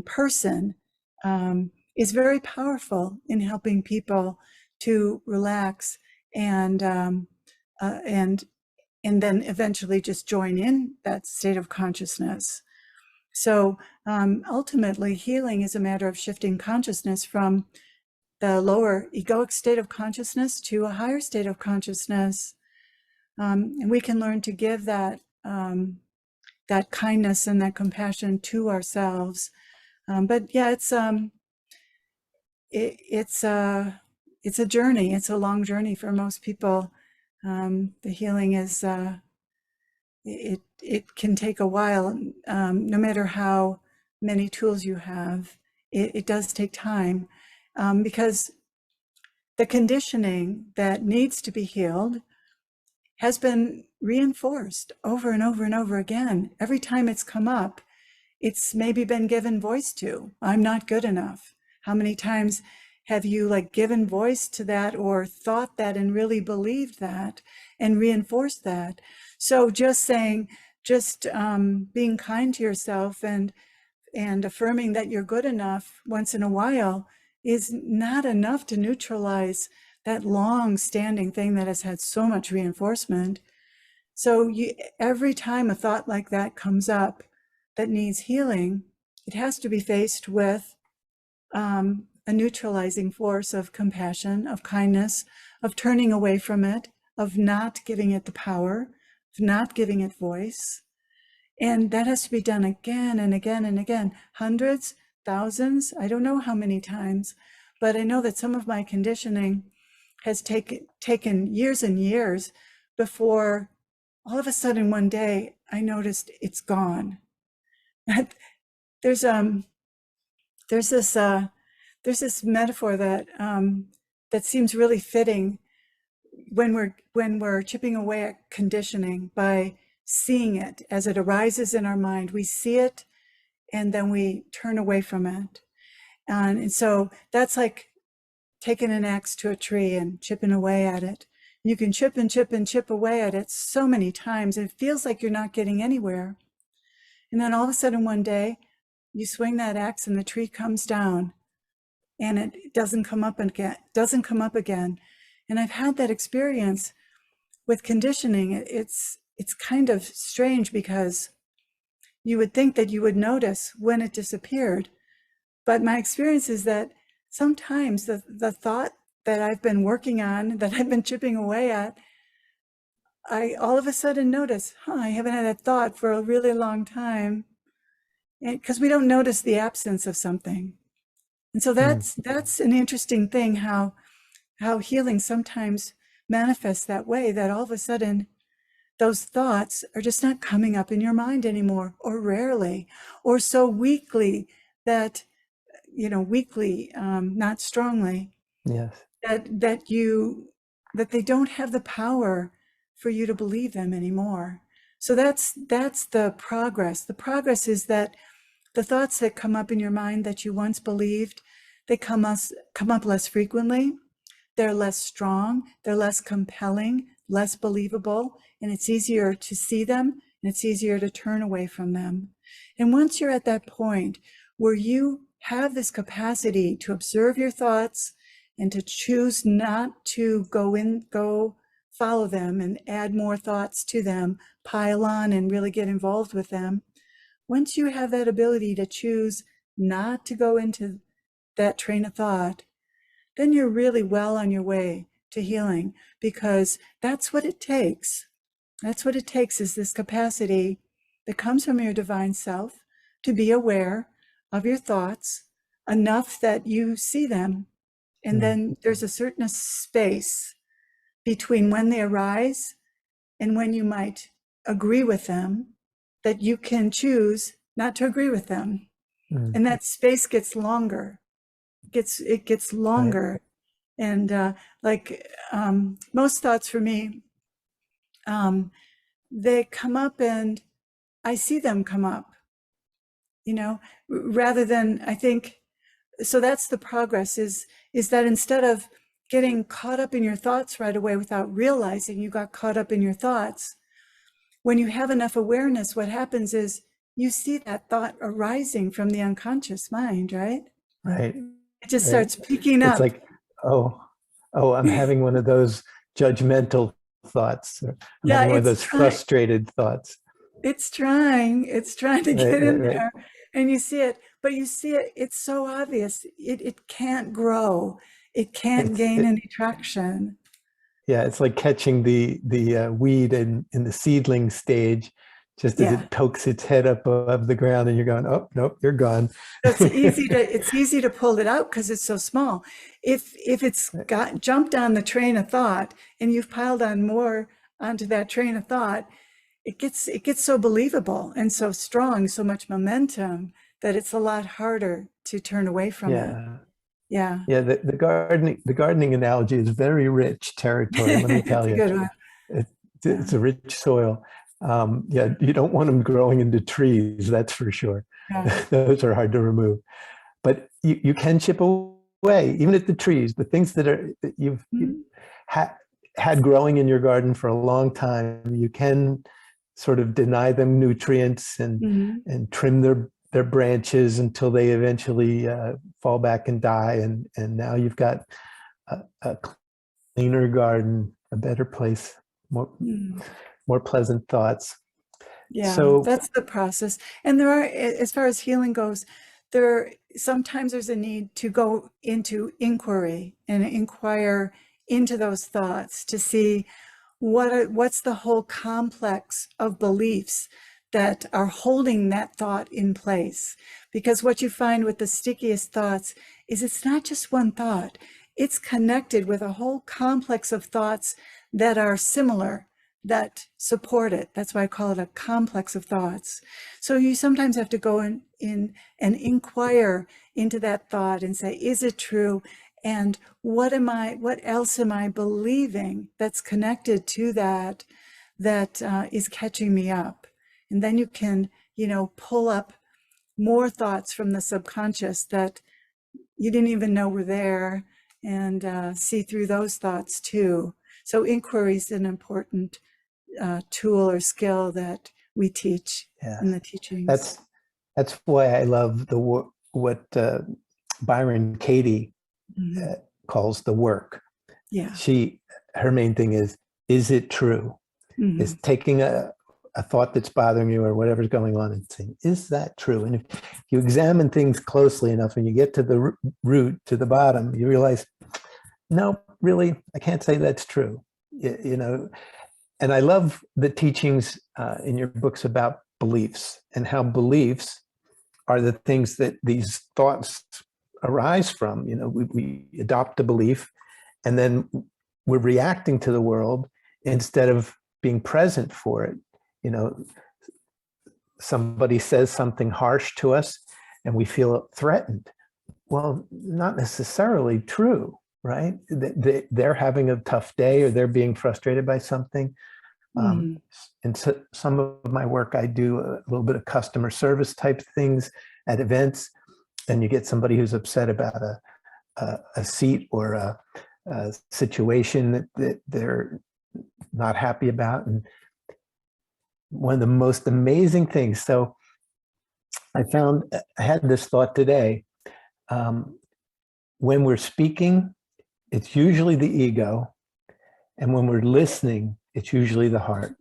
person is very powerful in helping people to relax and um, uh, and and then eventually just join in that state of consciousness. So ultimately, healing is a matter of shifting consciousness from the lower egoic state of consciousness to a higher state of consciousness, and we can learn to give that kindness and that compassion to ourselves. But yeah, it's a journey. It's a long journey for most people. The healing is it can take a while. No matter how many tools you have, it does take time, because the conditioning that needs to be healed has been reinforced over and over and over again. Every time it's come up, it's maybe been given voice to. I'm not good enough. How many times have you like given voice to that or thought that and really believed that and reinforced that? So just saying, just being kind to yourself and affirming that you're good enough once in a while is not enough to neutralize that long-standing thing that has had so much reinforcement. So every time a thought like that comes up that needs healing, it has to be faced with a neutralizing force of compassion, of kindness, of turning away from it, of not giving it the power, of not giving it voice. And that has to be done again and again and again, hundreds, thousands, I don't know how many times, but I know that some of my conditioning has taken years and years before all of a sudden one day I noticed it's gone. there's there's this there's this metaphor that that seems really fitting when we're chipping away at conditioning by seeing it as it arises in our mind. We see it and then we turn away from it. And so that's like taking an axe to a tree and chipping away at it. You can chip and chip and chip away at it so many times. It feels like you're not getting anywhere. And then all of a sudden one day, you swing that axe and the tree comes down and it doesn't come up again. And I've had that experience with conditioning. It's kind of strange because you would think that you would notice when it disappeared. But my experience is that sometimes the thought that I've been working on, that I've been chipping away at, I all of a sudden notice, I haven't had that thought for a really long time. Because we don't notice the absence of something. And so that's an interesting thing, how healing sometimes manifests that way, that all of a sudden those thoughts are just not coming up in your mind anymore, or rarely, or so weakly that, weakly, not strongly, Yes. that they don't have the power for you to believe them anymore. So that's the progress. The progress is that the thoughts that come up in your mind that you once believed, they come up less frequently. They're less strong, they're less compelling, less believable, and it's easier to see them, and it's easier to turn away from them. And once you're at that point where you have this capacity to observe your thoughts and to choose not to go follow them and add more thoughts to them, pile on and really get involved with them, once you have that ability to choose not to go into that train of thought, then you're really well on your way to healing, because that's what it takes. That's what it takes, is this capacity that comes from your divine self to be aware of your thoughts enough that you see them. And then there's a certain space between when they arise and when you might agree with them, that you can choose not to agree with them. And that space gets longer. It gets longer. Right. And most thoughts for me, they come up and I see them come up, rather than, I think, so that's the progress, is that instead of getting caught up in your thoughts right away without realizing you got caught up in your thoughts, when you have enough awareness, what happens is you see that thought arising from the unconscious mind, right? Right. It just starts picking up. It's like, oh, I'm having one of those judgmental thoughts. Or I'm having one of those frustrated thoughts. It's trying to get in there, and you see it, but you see it, it's so obvious. It can't grow. It can't gain any traction. Yeah, it's like catching the weed in the seedling stage, just as it pokes its head up above the ground, and you're going, oh, nope, you're gone. It's easy to pull it out because it's so small. If it's jumped on the train of thought and you've piled on more onto that train of thought, it gets so believable and so strong, so much momentum, that it's a lot harder to turn away from it. Yeah. The gardening analogy is very rich territory. Let me tell you, good one. It's a rich soil. You don't want them growing into trees, that's for sure. Yeah. Those are hard to remove, but you can chip away, even at the trees, the things that you've had growing in your garden for a long time. You can sort of deny them nutrients and trim their branches until they eventually fall back and die. And now you've got a cleaner garden, a better place, more pleasant thoughts. Yeah, so that's the process. And there are, as far as healing goes, sometimes there's a need to go into inquiry and inquire into those thoughts to see what's the whole complex of beliefs that are holding that thought in place. Because what you find with the stickiest thoughts is it's not just one thought. It's connected with a whole complex of thoughts that are similar, that support it. That's why I call it a complex of thoughts. So you sometimes have to go in and inquire into that thought and say, is it true? And what else am I believing that's connected to that is catching me up? And then you can, pull up more thoughts from the subconscious that you didn't even know were there, and see through those thoughts too. So inquiry is an important tool or skill that we teach in the teachings. That's why I love what Byron Katie calls the work. Yeah. Her main thing is it true? Is taking a thought that's bothering you or whatever's going on and saying, is that true? And if you examine things closely enough and you get to the root, to the bottom, you realize, no, really, I can't say that's true. And I love the teachings in your books about beliefs and how beliefs are the things that these thoughts arise from. We adopt a belief and then we're reacting to the world instead of being present for it. Somebody says something harsh to us and we feel threatened. Well, not necessarily true, right? They're having a tough day or they're being frustrated by something. Mm. In some of my work, I do a little bit of customer service type things at events, and you get somebody who's upset about a seat or a situation that they're not happy about. And one of the most amazing things, so I had this thought today. When we're speaking, it's usually the ego. And when we're listening, it's usually the heart.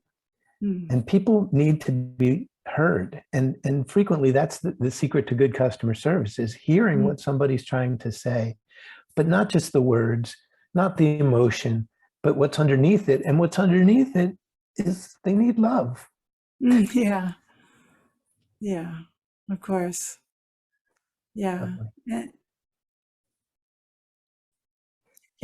Mm. And people need to be heard. And frequently that's the secret to good customer service, is hearing what somebody's trying to say, but not just the words, not the emotion, but what's underneath it. And what's underneath it is they need love. Yeah. Yeah. Of course. Yeah. Yeah,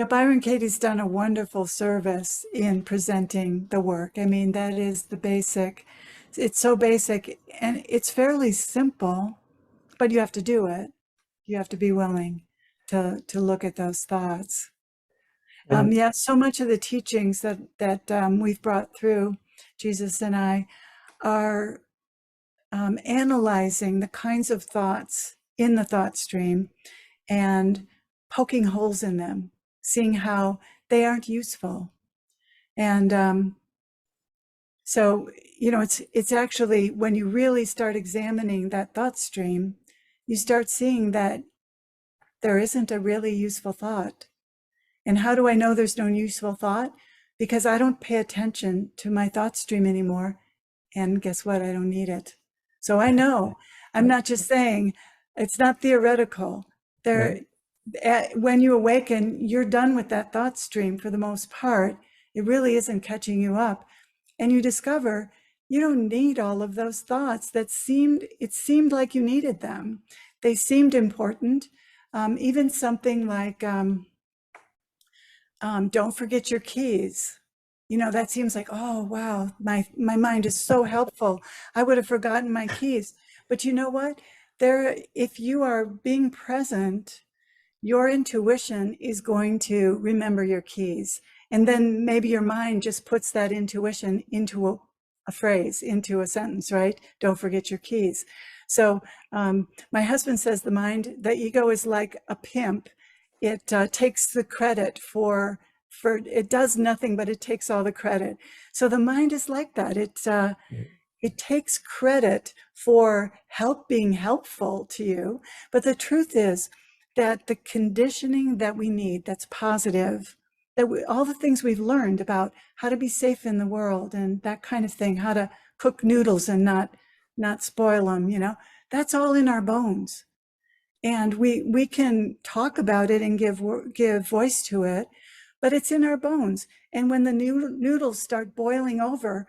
Byron Katie's done a wonderful service in presenting the work. I mean, that is the basic. It's so basic and it's fairly simple, but you have to do it. You have to be willing to look at those thoughts. Yeah, so much of the teachings that we've brought through, Jesus and I, are analyzing the kinds of thoughts in the thought stream and poking holes in them, seeing how they aren't useful. And so, it's actually when you really start examining that thought stream, you start seeing that there isn't a really useful thought. And how do I know there's no useful thought? Because I don't pay attention to my thought stream anymore. And guess what? I don't need it. So I know. I'm not just saying, it's not theoretical. There, when you awaken, you're done with that thought stream for the most part. It really isn't catching you up. And you discover you don't need all of those thoughts it seemed like you needed them. They seemed important. Even something like, don't forget your keys. That seems like, oh, wow, my mind is so helpful. I would have forgotten my keys. But you know what? If you are being present, your intuition is going to remember your keys. And then maybe your mind just puts that intuition into a phrase, into a sentence, right? Don't forget your keys. So my husband says the ego is like a pimp. It takes the credit for it does nothing, but it takes all the credit. So the mind is like that. It takes credit for being helpful to you. But the truth is that the conditioning that we need, that's positive, all the things we've learned about how to be safe in the world and that kind of thing, how to cook noodles and not spoil them, that's all in our bones. And we can talk about it and give voice to it, but it's in our bones. And when the noodles start boiling over,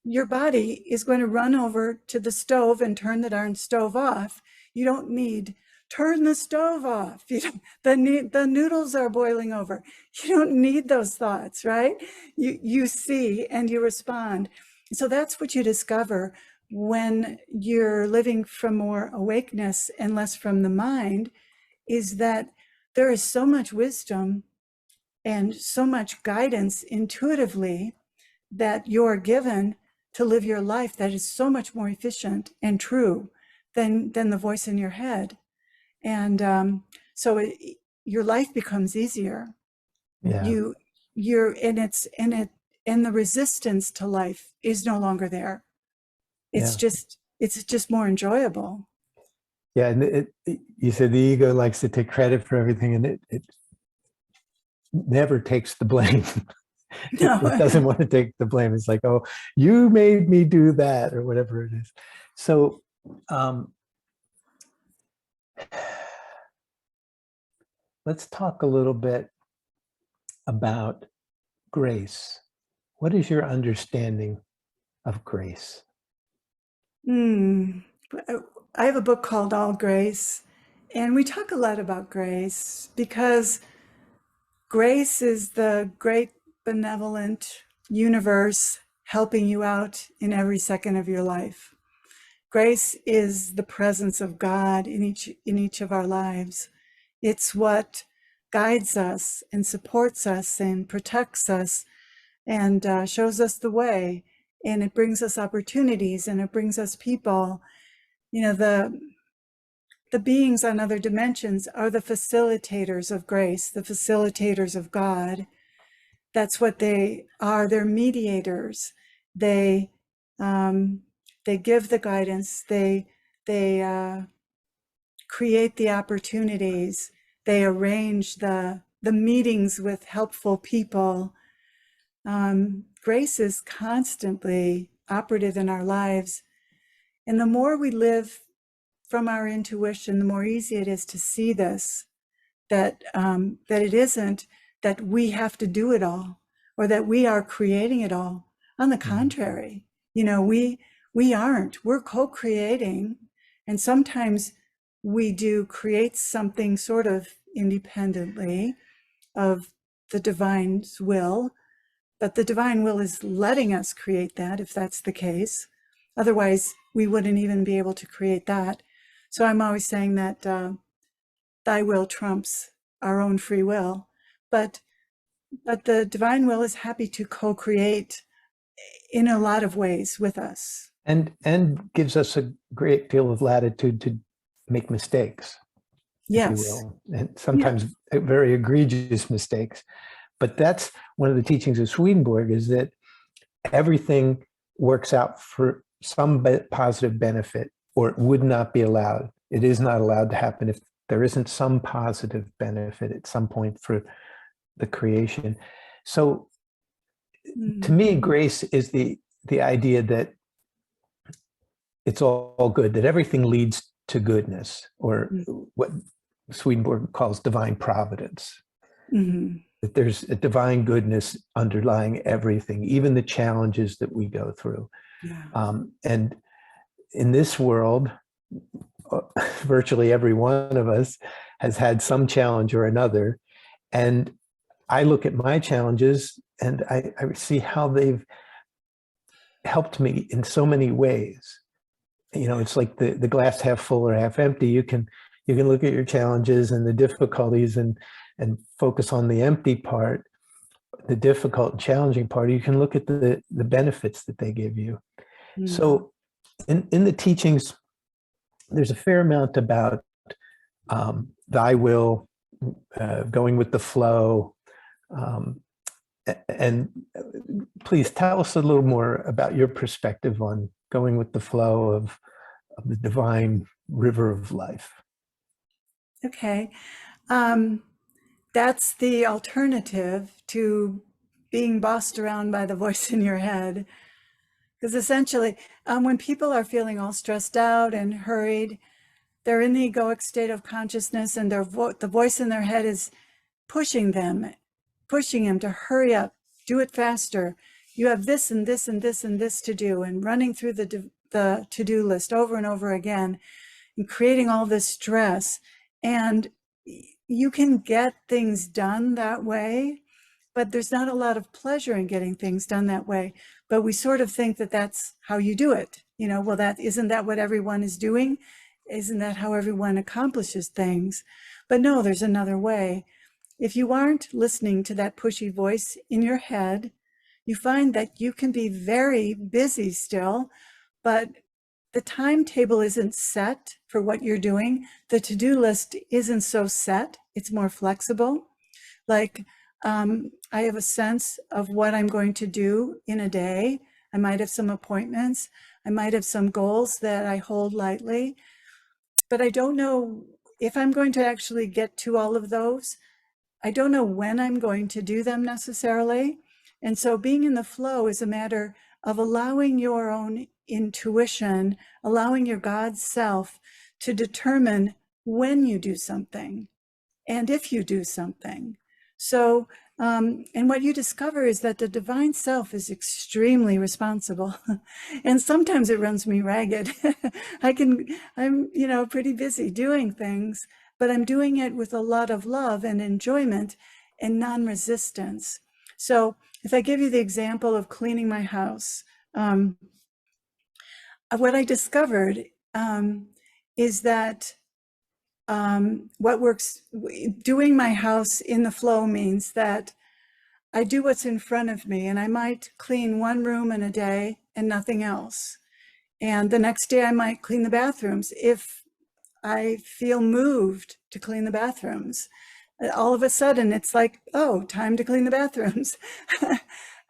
your body is going to run over to the stove and turn the darn stove off. You don't need, turn the stove off. The noodles are boiling over. You don't need those thoughts, right? You see and you respond. So that's what you discover when you're living from more awakeness and less from the mind, is that there is so much wisdom and so much guidance intuitively that you're given to live your life that is so much more efficient and true than the voice in your head. And so your life becomes easier. Yeah. And the resistance to life is no longer there. It's just more enjoyable. Yeah, and you said the ego likes to take credit for everything, and it never takes the blame. No. It doesn't want to take the blame. It's like, oh, you made me do that, or whatever it is. So let's talk a little bit about grace. What is your understanding of grace? I have a book called All Grace, and we talk a lot about grace because grace is the great benevolent universe helping you out in every second of your life. Grace is the presence of God in each of our lives. It's what guides us and supports us and protects us and shows us the way, and it brings us opportunities, and it brings us people. You know, the beings on other dimensions are the facilitators of grace, the facilitators of God. That's what they are. They're mediators. They give the guidance. They create the opportunities. They arrange the meetings with helpful people. Grace is constantly operative in our lives. And the more we live from our intuition, the more easy it is to see this, that it isn't that we have to do it all, or that we are creating it all. On the contrary, you know, we aren't. We're co-creating, and sometimes we do create something sort of independently of the divine's will, but the divine will is letting us create that, if that's the case. Otherwise, we wouldn't even be able to create that. So I'm always saying that thy will trumps our own free will, but the divine will is happy to co-create in a lot of ways with us. And gives us a great deal of latitude to make mistakes, Yes. if you will, and sometimes very egregious mistakes. But that's one of the teachings of Swedenborg, is that everything works out for some positive benefit, or it would not be allowed. It is not allowed to happen if there isn't some positive benefit at some point for the creation. So to me, grace is the idea that it's all good, that everything leads to goodness, or what Swedenborg calls divine providence. That there's a divine goodness underlying everything, even the challenges that we go through. And in this world, virtually every one of us has had some challenge or another. And I look at my challenges and I see how they've helped me in so many ways. You know, it's like the glass half full or half empty. You can look at your challenges and the difficulties and focus on the empty part, the difficult and challenging part. You can look at the benefits that they give you. So in the teachings, there's a fair amount about thy will, going with the flow. And please tell us a little more about your perspective on going with the flow of the divine river of life. Okay. That's the alternative to being bossed around by the voice in your head. Because essentially, when people are feeling all stressed out and hurried, they're in the egoic state of consciousness, and the voice in their head is pushing them to hurry up, do it faster. You have this and this and this and this to do, and running through the to-do list over and over again, and creating all this stress. And you can get things done that way, but there's not a lot of pleasure in getting things done that way. But we sort of think that that's how you do it. You know, well, isn't that what everyone is doing? Isn't that how everyone accomplishes things? But no, there's another way. If you aren't listening to that pushy voice in your head, you find that you can be very busy still, but the timetable isn't set for what you're doing. The to-do list isn't so set. It's more flexible. Like, I have a sense of what I'm going to do in a day. I might have some appointments. I might have some goals that I hold lightly, but I don't know if I'm going to actually get to all of those. I don't know when I'm going to do them necessarily. And so being in the flow is a matter of allowing your own intuition, allowing your God self to determine when you do something and if you do something. So, and what you discover is that the divine self is extremely responsible. And sometimes it runs me ragged. I'm, you know, pretty busy doing things, but I'm doing it with a lot of love and enjoyment and non-resistance. So if I give you the example of cleaning my house, what I discovered is that what works, doing my house in the flow means that I do what's in front of me, and I might clean one room in a day and nothing else. And the next day I might clean the bathrooms if I feel moved to clean the bathrooms. All of a sudden it's like, oh, time to clean the bathrooms.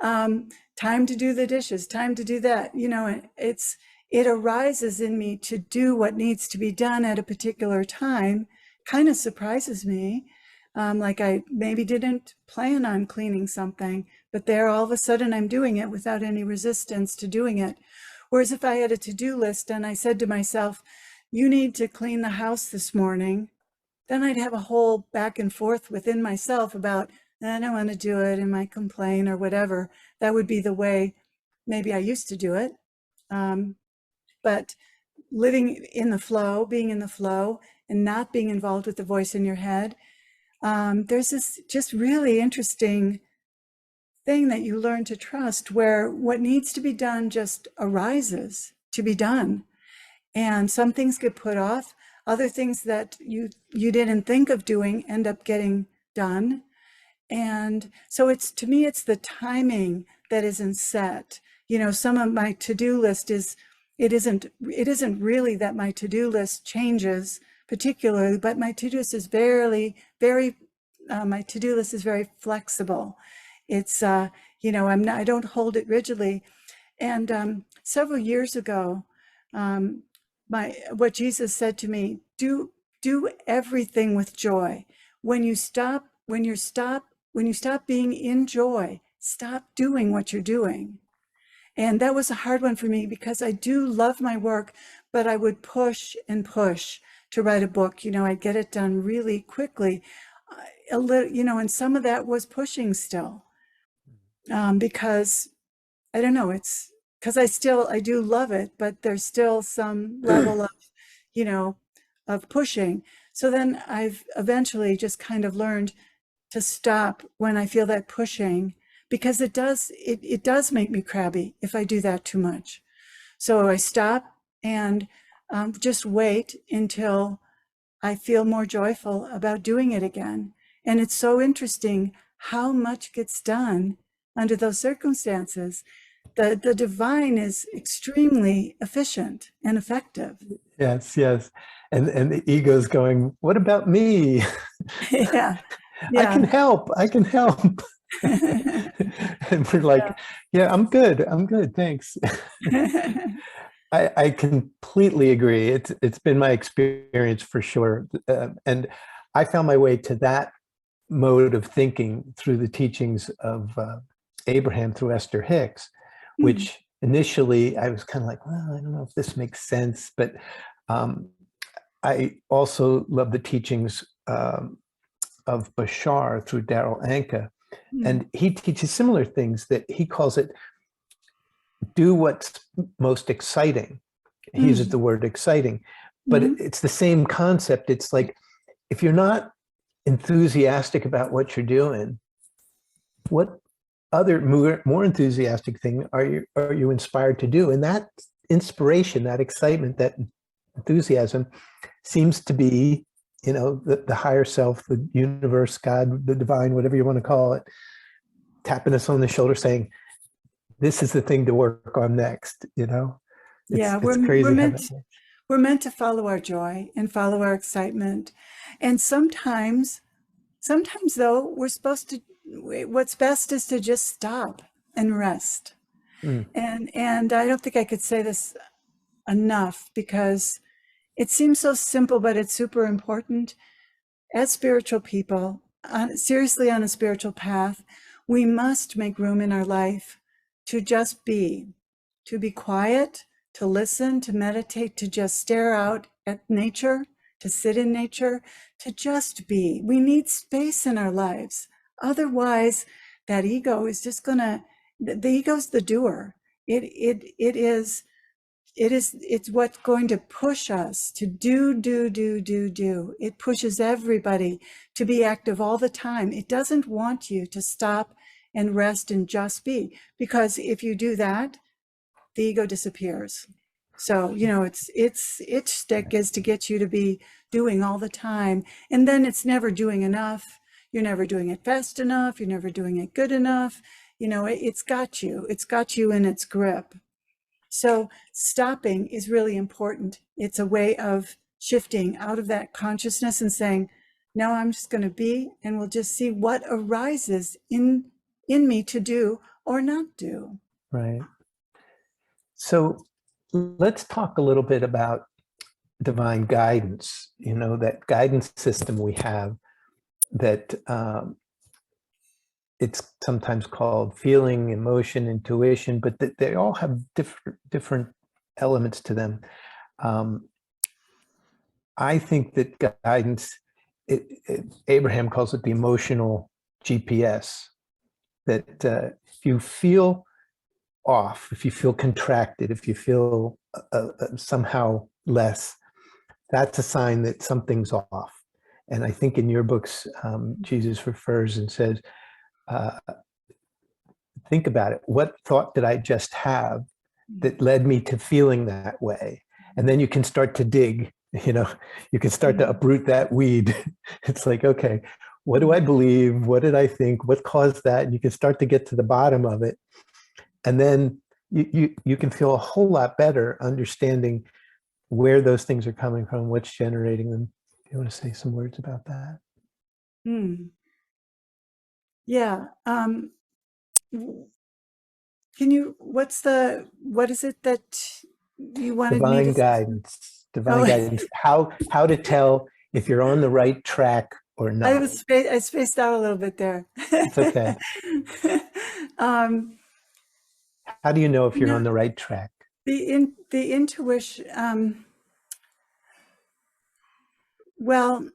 Time to do the dishes, time to do that. You know, it arises in me to do what needs to be done at a particular time. Kind of surprises me. Like I maybe didn't plan on cleaning something, but there all of a sudden I'm doing it without any resistance to doing it. Whereas if I had a to-do list and I said to myself, you need to clean the house this morning, then I'd have a whole back and forth within myself about, I don't want to do it, and might complain or whatever. That would be the way maybe I used to do it. But living in the flow, being in the flow, and not being involved with the voice in your head, there's this just really interesting thing that you learn to trust, where what needs to be done just arises to be done. And some things get put off, other things that you didn't think of doing end up getting done. And so it's, to me, it's the timing that isn't set. You know, some of my to-do list is, it isn't really that my to-do list changes particularly, but my to-do list is my to-do list is very flexible. It's, you know, I don't hold it rigidly. And several years ago, what Jesus said to me, do everything with joy. When you stop being in joy, stop doing what you're doing. And that was a hard one for me because I do love my work, but I would push and push to write a book. You know, I'd get it done really quickly. A little, you know, and some of that was pushing still, because I don't know, it's because I do love it, but there's still some level of, you know, of pushing. So then I've eventually just kind of learned to stop when I feel that pushing, because it does make me crabby if I do that too much. So I stop and just wait until I feel more joyful about doing it again. And it's so interesting how much gets done under those circumstances. The divine is extremely efficient and effective. Yes, yes. And the ego's going, what about me? Yeah, I yeah. can help. I can help. And we're like, yeah, I'm good. I'm good. Thanks. I completely agree. It's been my experience for sure. And I found my way to that mode of thinking through the teachings of Abraham through Esther Hicks, Hmm. which initially I was kind of like, well, I don't know if this makes sense. But I also love the teachings of Bashar through Daryl Anka. Hmm. And he teaches similar things that he calls it do what's most exciting. He uses Hmm. the word exciting, but Hmm. it's the same concept. It's like, if you're not enthusiastic about what you're doing, what other more enthusiastic thing are you inspired to do? And that inspiration, that excitement, that enthusiasm seems to be, you know, the higher self, the universe, God, the divine, whatever you want to call it, tapping us on the shoulder saying, this is the thing to work on next, you know? Yeah, It's crazy how that works. we're meant to follow our joy and follow our excitement. And sometimes though, what's best is to just stop and rest. Mm. And I don't think I could say this enough, because it seems so simple, but it's super important. As spiritual people, seriously on a spiritual path, we must make room in our life to just be, to be quiet, to listen, to meditate, to just stare out at nature, to sit in nature, to just be. We need space in our lives. Otherwise, that ego is just gonna, the ego's the doer. It is, it's what's going to push us to do. It pushes everybody to be active all the time. It doesn't want you to stop and rest and just be, because if you do that, the ego disappears. So, you know, its stick is to get you to be doing all the time. And then it's never doing enough. you're never doing it fast enough, you're never doing it good enough. It's got you in its grip. So stopping is really important. It's a way of shifting out of that consciousness and saying, now I'm just going to be, and we'll just see what arises in me to do or not do. Right. So let's talk a little bit about divine guidance, that guidance system we have that it's sometimes called feeling, emotion, intuition, but they all have different elements to them. I think that guidance, Abraham calls it the emotional GPS, that if you feel off, if you feel contracted, if you feel somehow less, that's a sign that something's off. And I think in your books, Jesus refers and says, think about it. What thought did I just have that led me to feeling that way? And then you can start to dig, you can start to uproot that weed. It's like, okay, what do I believe? What did I think? What caused that? And you can start to get to the bottom of it. And then you can feel a whole lot better understanding where those things are coming from, what's generating them. Do you want to say some words about that? Yeah. What is it that you wanted me to Divine guidance, divine guidance, how to tell if you're on the right track or not. I spaced out a little bit there. It's okay. How do you know if you're on the right track? The intuition, well,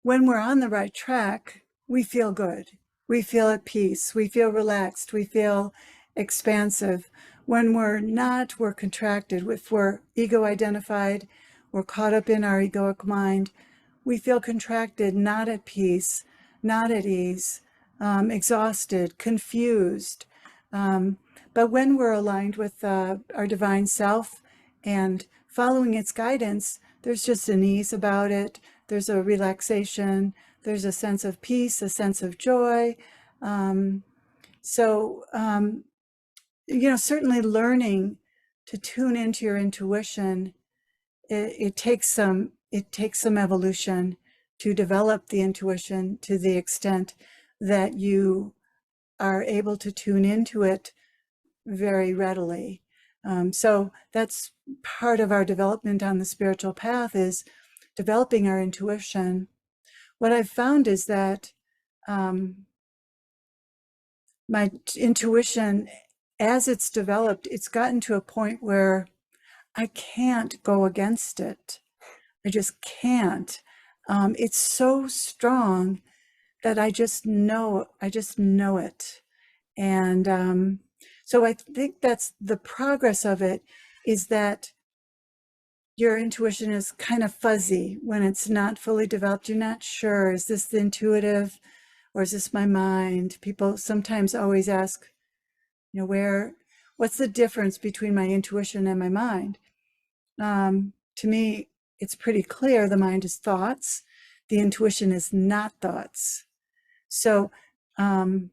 when we're on the right track, we feel good. We feel at peace. We feel relaxed. We feel expansive. When we're not, we're contracted. If we're ego identified, we're caught up in our egoic mind, we feel contracted, not at peace, not at ease, exhausted, confused. But when we're aligned with our divine self and following its guidance, there's just an ease about it. There's a relaxation. There's a sense of peace, a sense of joy. Certainly learning to tune into your intuition, it takes some evolution to develop the intuition to the extent that you are able to tune into it very readily. So that's part of our development on the spiritual path, is developing our intuition. What I've found is that my intuition, as it's developed, it's gotten to a point where I can't go against it. I just can't. It's so strong that I just know it. And so I think that's the progress of it, is that your intuition is kind of fuzzy when it's not fully developed. You're not sure, is this the intuitive or is this my mind? People sometimes always ask, what's the difference between my intuition and my mind? To me, it's pretty clear. The mind is thoughts. The intuition is not thoughts. So the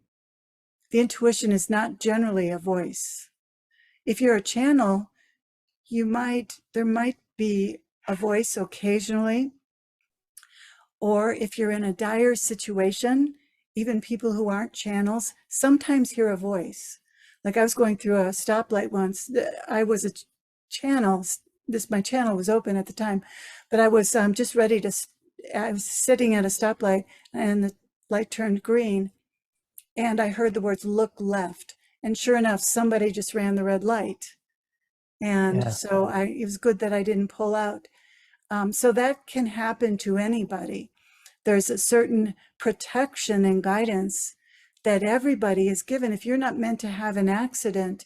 intuition is not generally a voice. If you're a channel, there might be a voice occasionally. Or if you're in a dire situation, even people who aren't channels sometimes hear a voice. Like I was going through a stoplight once. I was a channel. My channel was open at the time, but I was just ready to, I was sitting at a stoplight and the light turned green and I heard the words, look left. And sure enough, somebody just ran the red light. And so it was good that I didn't pull out. So that can happen to anybody. There's a certain protection and guidance that everybody is given. If you're not meant to have an accident,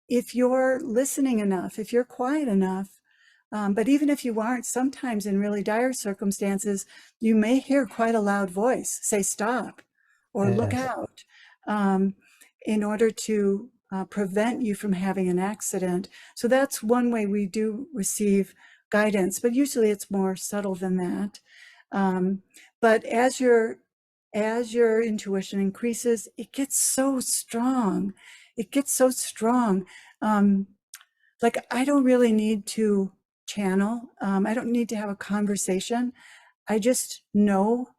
if you're listening enough, if you're quiet enough, but even if you aren't, sometimes in really dire circumstances, you may hear quite a loud voice say stop or look out, in order to prevent you from having an accident. So that's one way we do receive guidance, but usually it's more subtle than that. But as your intuition increases, it gets so strong. It gets so strong. Like I don't really need to channel. I don't need to have a conversation. I just know,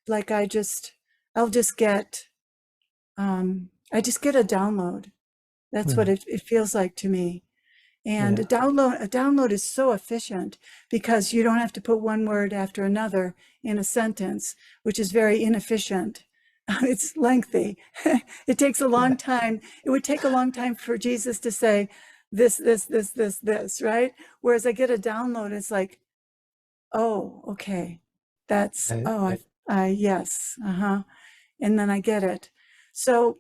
like I'll just get, I just get a download. That's what Mm. it feels like to me. And Yeah. a download is so efficient because you don't have to put one word after another in a sentence, which is very inefficient. It's lengthy. It takes a Yeah. long time. It would take a long time for Jesus to say this, right? Whereas I get a download, it's like, oh, okay. That's, I, oh, I, yes, uh-huh. And then I get it. So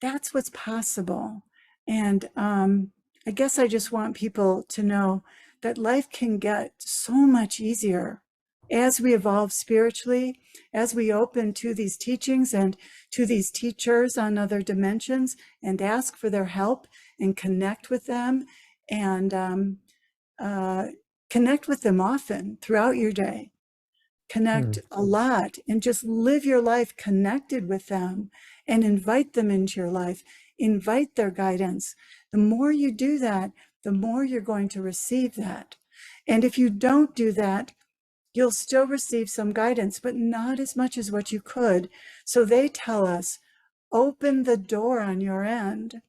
that's what's possible. And I guess I just want people to know that life can get so much easier as we evolve spiritually, as we open to these teachings and to these teachers on other dimensions and ask for their help and connect with them and connect with them often throughout your day. Connect mm. a lot and just live your life connected with them and invite them into your life, invite their guidance. The more you do that, the more you're going to receive that. And if you don't do that, you'll still receive some guidance, but not as much as what you could. So they tell us, open the door on your end.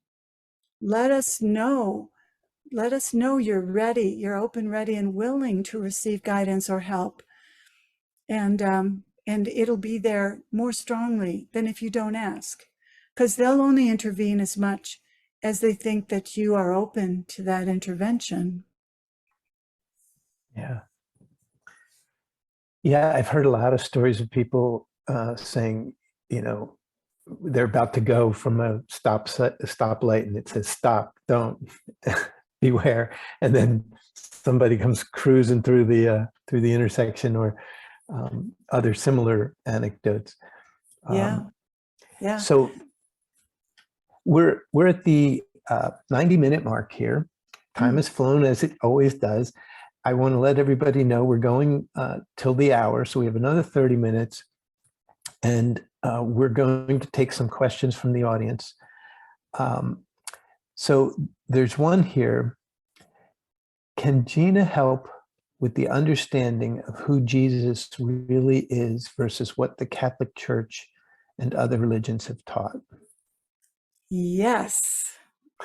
Let us know. Let us know you're ready, you're open, ready, and willing to receive guidance or help. And it'll be there more strongly than if you don't ask, because they'll only intervene as much as they think that you are open to that intervention. Yeah. Yeah, I've heard a lot of stories of people saying, you know, they're about to go from a stoplight and it says stop, don't, beware, and then somebody comes cruising through the intersection, or other similar anecdotes. Yeah, Um, yeah. so we're at the 90-minute mark here. Time Mm. has flown as it always does. I want to let everybody know we're going till the hour, so we have another 30 minutes, and we're going to take some questions from the audience. So there's one here. Can Gina help with the understanding of who Jesus really is versus what the Catholic Church and other religions have taught? Yes,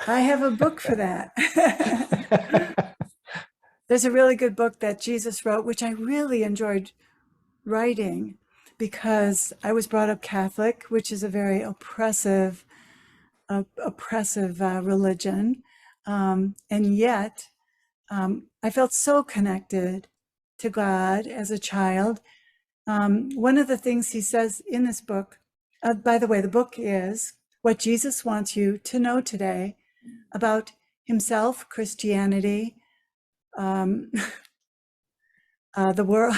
I have a book for that. There's a really good book that Jesus wrote, which I really enjoyed writing because I was brought up Catholic, which is a very oppressive religion. And yet I felt so connected to God as a child. One of the things he says in this book, by the way, the book is What Jesus Wants You to Know Today about himself, Christianity, um, the world,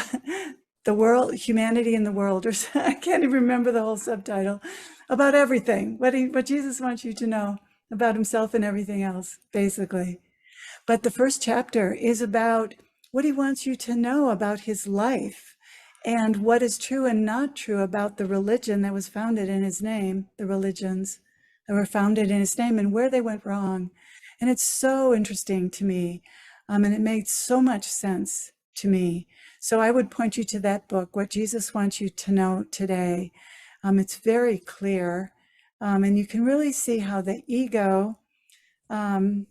the world, humanity in the world, or I can't even remember the whole subtitle, about everything, what Jesus wants you to know about himself and everything else, basically. But the first chapter is about what he wants you to know about his life and what is true and not true about the religion that was founded in his name, the religions that were founded in his name, and where they went wrong. And it's so interesting to me. And it made so much sense to me. So I would point you to that book, What Jesus Wants You to Know Today. It's very clear. And you can really see how the ego, through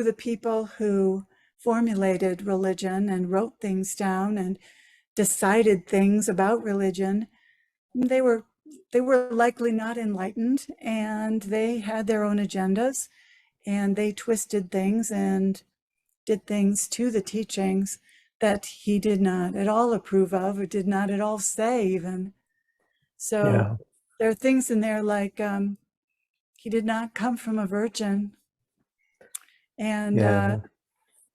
the people who formulated religion and wrote things down and decided things about religion, they were likely not enlightened, and they had their own agendas, and they twisted things and did things to the teachings that he did not at all approve of, or did not at all say even. So Yeah, there are things in there like he did not come from a virgin, and yeah,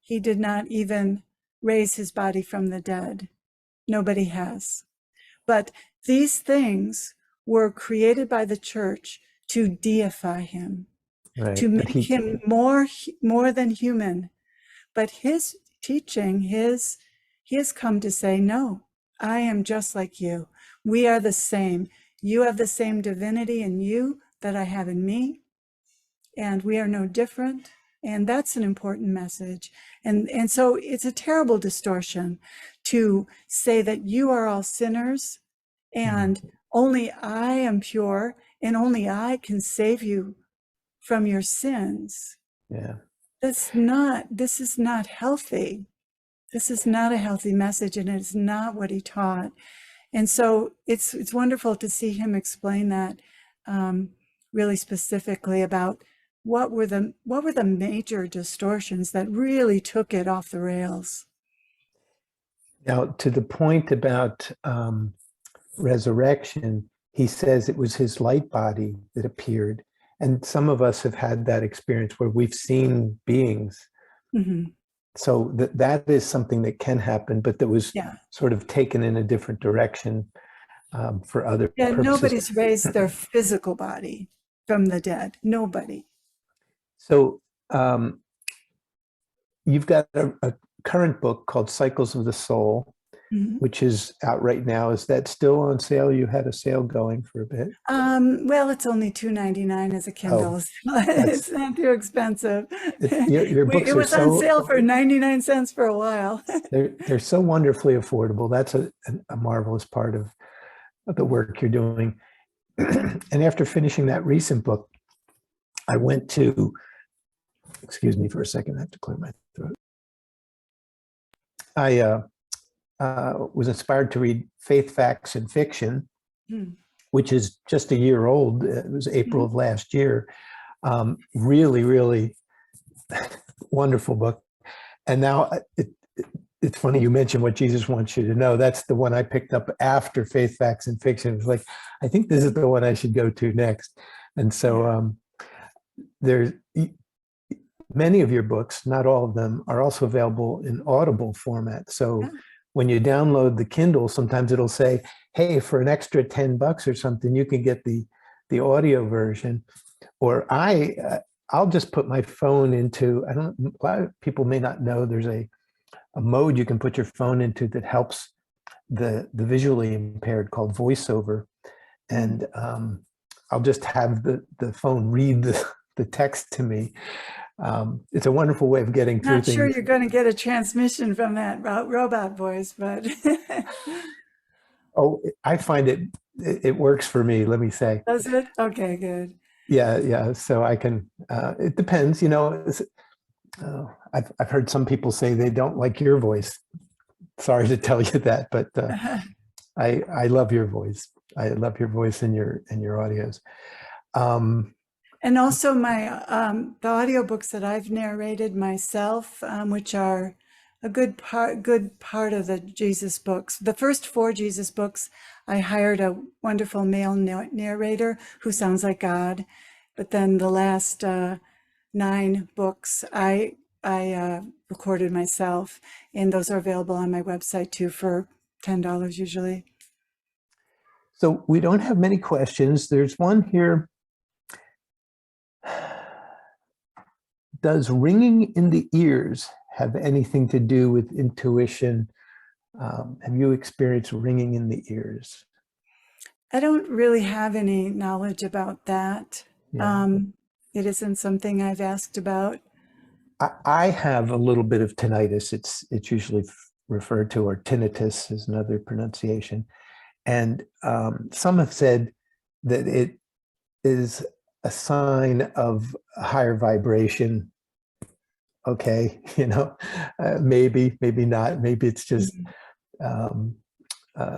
he did not even raise his body from the dead. Nobody has. But these things were created by the church to deify him, right. to But make he, him more than human. But teaching, he has come to say, no, I am just like you. We are the same. You have the same divinity in you that I have in me, and we are no different. And that's an important message. And so it's a terrible distortion to say that you are all sinners and only I am pure and only I can save you from your sins. Yeah. This is not healthy. This is not a healthy message, and it's not what he taught. And so it's wonderful to see him explain that really specifically about what were the major distortions that really took it off the rails. Now, to the point about resurrection, he says it was his light body that appeared. And some of us have had that experience where we've seen beings. Mm-hmm. So that is something that can happen, but that was sort of taken in a different direction for other purposes. Nobody's raised their physical body from the dead. Nobody. So you've got a current book called Cycles of the Soul, which is out right now. Is that still on sale? You had a sale going for a bit. Well, it's only $2.99 as a Kindle. Oh, it's not too expensive. Your books it was on sale for 99 cents for a while. they're so wonderfully affordable. That's a marvelous part of the work you're doing. And after finishing that recent book, I went to, excuse me for a second, I have to clear my throat. I was inspired to read Faith, Facts, and Fiction, which is just a year old. It was April of last year. Really, really wonderful book. And now it's funny you mentioned what Jesus wants you to know. That's the one I picked up after Faith, Facts, and Fiction. It was like, I think this is the one I should go to next. And so there's many of your books, not all of them, are also available in Audible format. So when you download the Kindle, sometimes it'll say, hey, for an extra $10 or something, you can get the audio version. Or I'll just put my phone into, a lot of people may not know there's a mode you can put your phone into that helps the visually impaired called VoiceOver. And I'll just have the phone read the text to me. It's a wonderful way of getting through things. Not sure you're going to get a transmission from that robot voice, but oh, I find it works for me, let me say. Does it? Okay, good. Yeah. So I can, it depends, I've heard some people say they don't like your voice. Sorry to tell you that, but I love your voice. I love your voice and your audios. And also my the audiobooks that I've narrated myself, which are a good part of the Jesus books. The first 4 Jesus books, I hired a wonderful male narrator who sounds like God. But then the last 9 books, I recorded myself, and those are available on my website too for $10 usually. So we don't have many questions. There's one here. Does ringing in the ears have anything to do with intuition? Have you experienced ringing in the ears? I don't really have any knowledge about that. Yeah. It isn't something I've asked about. I have a little bit of tinnitus. It's usually referred to, or tinnitus is another pronunciation. And some have said that it is a sign of a higher vibration. Okay, maybe not. Maybe it's just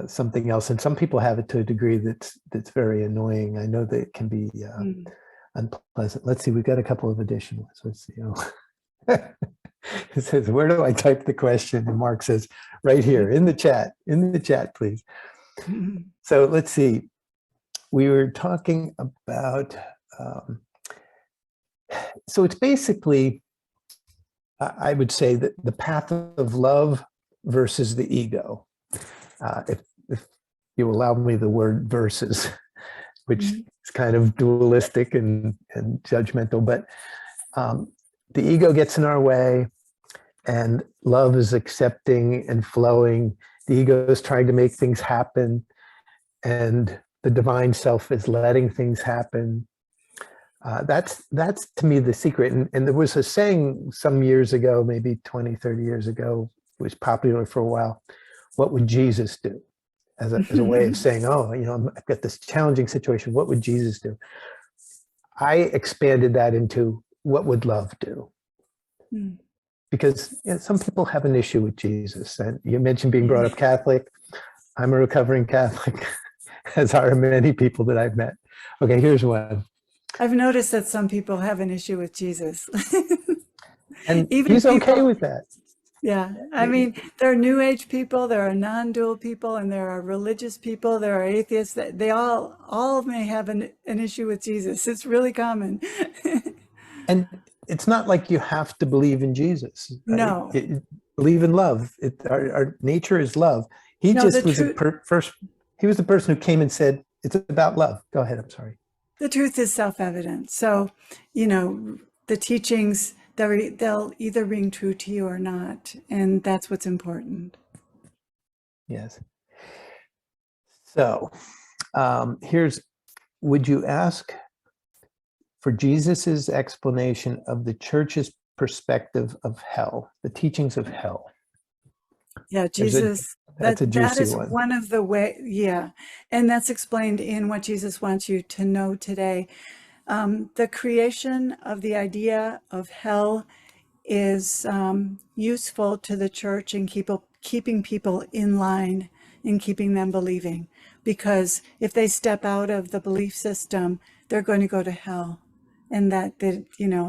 something else. And some people have it to a degree that's very annoying. I know that it can be unpleasant. Let's see, we've got a couple of additional ones. Let's see. It says, where do I type the question? And Mark says, right here in the chat, please. So let's see. We were talking about, so it's basically, I would say that the path of love versus the ego. If you allow me the word versus, which is kind of dualistic and judgmental, but the ego gets in our way. and love is accepting and flowing. The ego is trying to make things happen, and the divine self is letting things happen. That's to me the secret. And there was a saying some years ago, maybe 20, 30 years ago, it was popular for a while. What would Jesus do? As a way of saying, oh, I've got this challenging situation. What would Jesus do? I expanded that into what would love do? Because some people have an issue with Jesus. And you mentioned being brought up Catholic. I'm a recovering Catholic, as are many people that I've met. Okay, here's one. I've noticed that some people have an issue with Jesus. And Even he's people, okay with that. yeah. I mean, there are New Age people, there are non-dual people, and there are religious people, there are atheists. They all may have an issue with Jesus. It's really common. And it's not like you have to believe in Jesus. No, Believe in love. Our nature is love. He no, just was he was the person who came and said, it's about love. Go ahead, I'm sorry. the truth is self-evident. So, the teachings, they'll either ring true to you or not. And that's what's important. Yes. So would you ask for Jesus's explanation of the church's perspective of hell, the teachings of hell? Yeah, Jesus, that's a that juicy is one. one of the way, yeah. And that's explained in what Jesus wants you to know today. The creation of the idea of hell is useful to the church in keeping people in line and keeping them believing. Because if they step out of the belief system, they're going to go to hell. And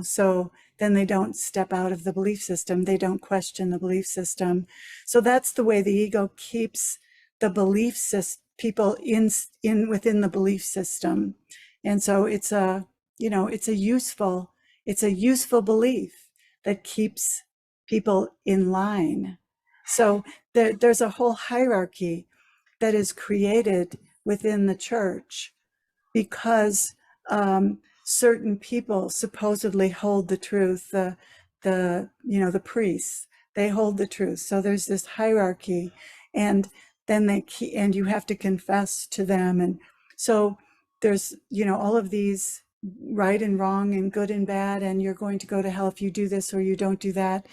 so then they don't step out of the belief system. They don't question the belief system. So that's the way the ego keeps the belief system, people within the belief system. And so it's a useful belief that keeps people in line. So there's a whole hierarchy that is created within the church because certain people supposedly hold the truth. The priests, they hold the truth. So there's this hierarchy, and then and you have to confess to them, and so there's all of these right and wrong and good and bad, and you're going to go to hell if you do this or you don't do that.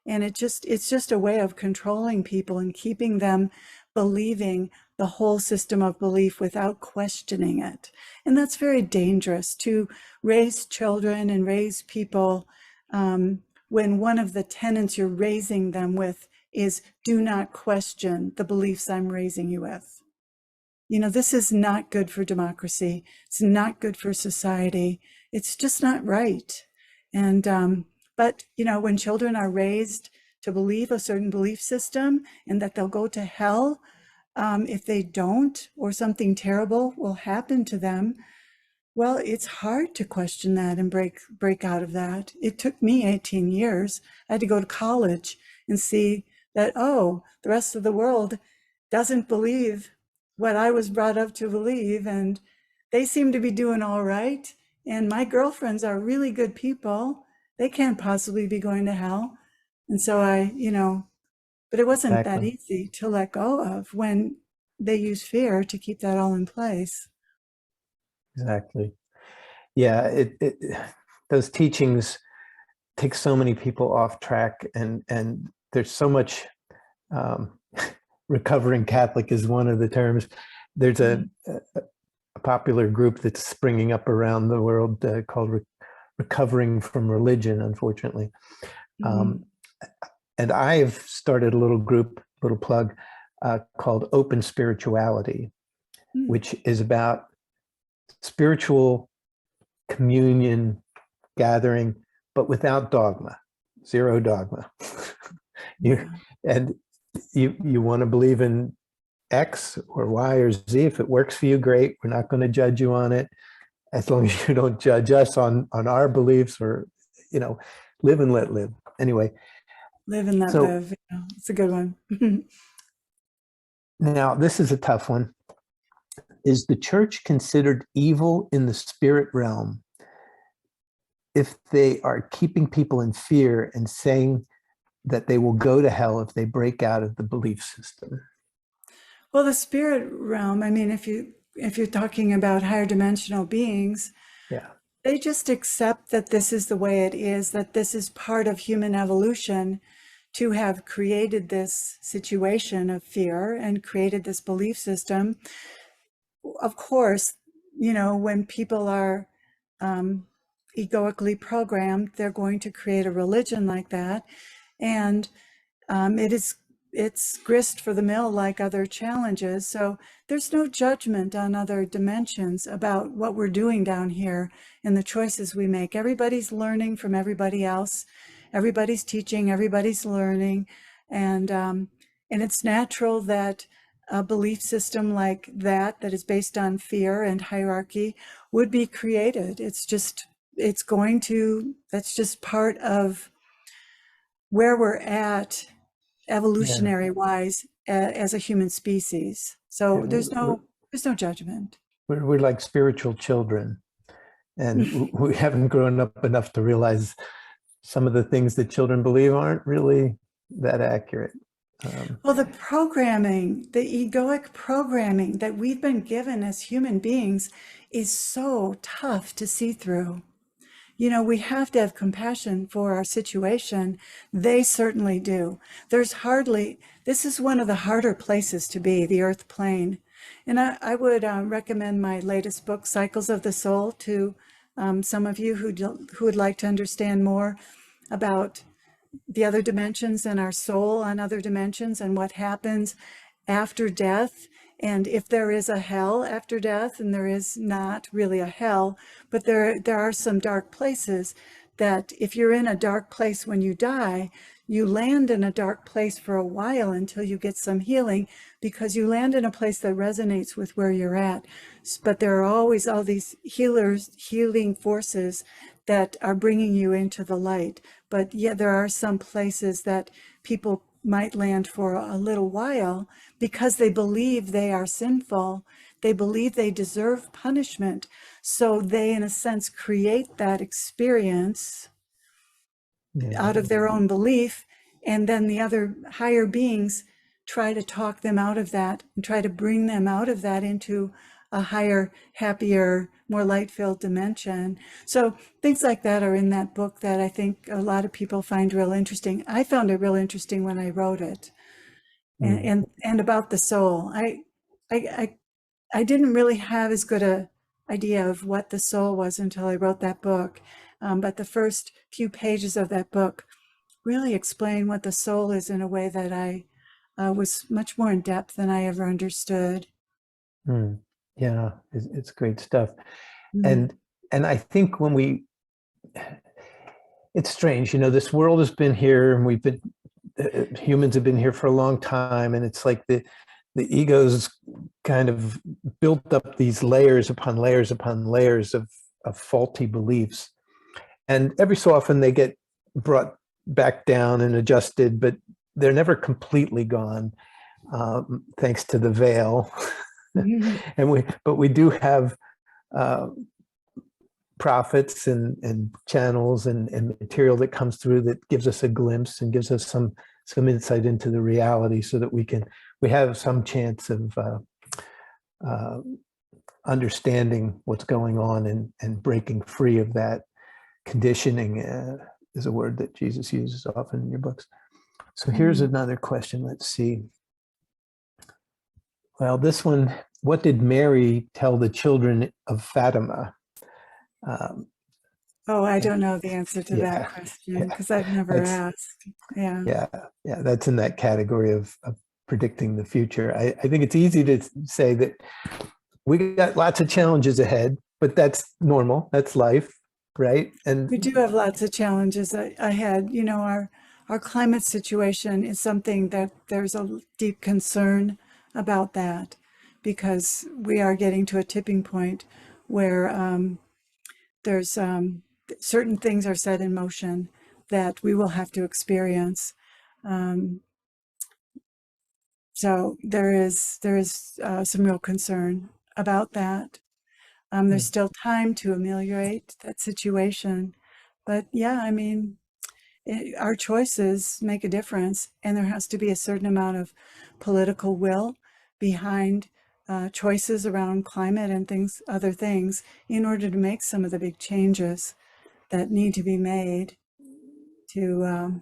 And it's just a way of controlling people and keeping them believing the whole system of belief without questioning it. And that's very dangerous to raise children and raise people when one of the tenets you're raising them with is do not question the beliefs I'm raising you with. This is not good for democracy. It's not good for society. It's just not right. And but when children are raised to believe a certain belief system and that they'll go to hell if they don't, or something terrible will happen to them, well, it's hard to question that and break out of that. It took me 18 years. I had to go to college and see that, oh, the rest of the world doesn't believe what I was brought up to believe, and they seem to be doing all right. And my girlfriends are really good people. They can't possibly be going to hell. And so but it wasn't that easy to let go of when they use fear to keep that all in place. Exactly. Yeah, those teachings take so many people off track, and there's so much. Recovering Catholic is one of the terms. There's a popular group that's springing up around the world called Recovering from Religion, unfortunately. And I've started a little group, little plug, called Open Spirituality, which is about spiritual communion, gathering, but without dogma, zero dogma. You want to believe in X or Y or Z. If it works for you, great. We're not going to judge you on it, as long as you don't judge us on our beliefs, or live and let live. Anyway, live and let live. Yeah, it's a good one. Now, this is a tough one. Is the church considered evil in the spirit realm if they are keeping people in fear and saying that they will go to hell if they break out of the belief system. Well, the spirit realm, I mean, if you're talking about higher dimensional beings, Yeah. they just accept that this is the way it is, that this is part of human evolution to have created this situation of fear and created this belief system. Of course, you know, when people are egoically programmed, they're going to create a religion like that. And it's grist for the mill like other challenges. So there's no judgment on other dimensions about what we're doing down here and the choices we make. Everybody's learning from everybody else. Everybody's teaching, everybody's learning. And it's natural that a belief system like that is based on fear and hierarchy would be created. That's just part of where we're at evolutionary wise as a human species. So there's no judgment. We're like spiritual children, and we haven't grown up enough to realize some of the things that children believe aren't really that accurate. Well, the programming, the egoic programming that we've been given as human beings is so tough to see through. You know, we have to have compassion for our situation. They certainly do. This is one of the harder places to be, the earth plane. And I would recommend my latest book, Cycles of the Soul, to some of you who would like to understand more about the other dimensions and our soul on other dimensions and what happens after death. And if there is a hell after death, and there is not really a hell, but there are some dark places that if you're in a dark place when you die, you land in a dark place for a while until you get some healing, because you land in a place that resonates with where you're at. But there are always all these healing forces that are bringing you into the light. But yeah, there are some places that people might land for a little while because they believe they are sinful. They believe they deserve punishment. So they, in a sense, create that experience out of their own belief. And then the other higher beings try to talk them out of that and try to bring them out of that into a higher, happier, more light-filled dimension. So things like that are in that book that I think a lot of people find real interesting. I found it real interesting when I wrote it. And about the soul. I didn't really have as good a idea of what the soul was until I wrote that book. But the first few pages of that book really explain what the soul is in a way that I was much more in depth than I ever understood. Yeah, it's great stuff. And I think it's strange, you know, this world has been here, and humans have been here for a long time, and it's like the ego's kind of built up these layers upon layers upon layers of faulty beliefs. And every so often they get brought back down and adjusted, but they're never completely gone, thanks to the veil. And we do have prophets and channels and material that comes through that gives us a glimpse and gives us some insight into the reality, so that we have some chance of understanding what's going on and breaking free of that conditioning, is a word that Jesus uses often in your books. So here's another question. Let's see. Well, this one: what did Mary tell the children of Fatima? I don't know the answer to that question because I've never asked. Yeah, that's in that category of predicting the future. I think it's easy to say that we got lots of challenges ahead, but that's normal. That's life, right? And we do have lots of challenges ahead. You know, our climate situation is something that there's a deep concern about that, because we are getting to a tipping point where there's certain things are set in motion that we will have to experience. So there is some real concern about that. There's still time to ameliorate that situation, but yeah, I mean, our choices make a difference, and there has to be a certain amount of political will behind choices around climate and other things, in order to make some of the big changes that need to be made to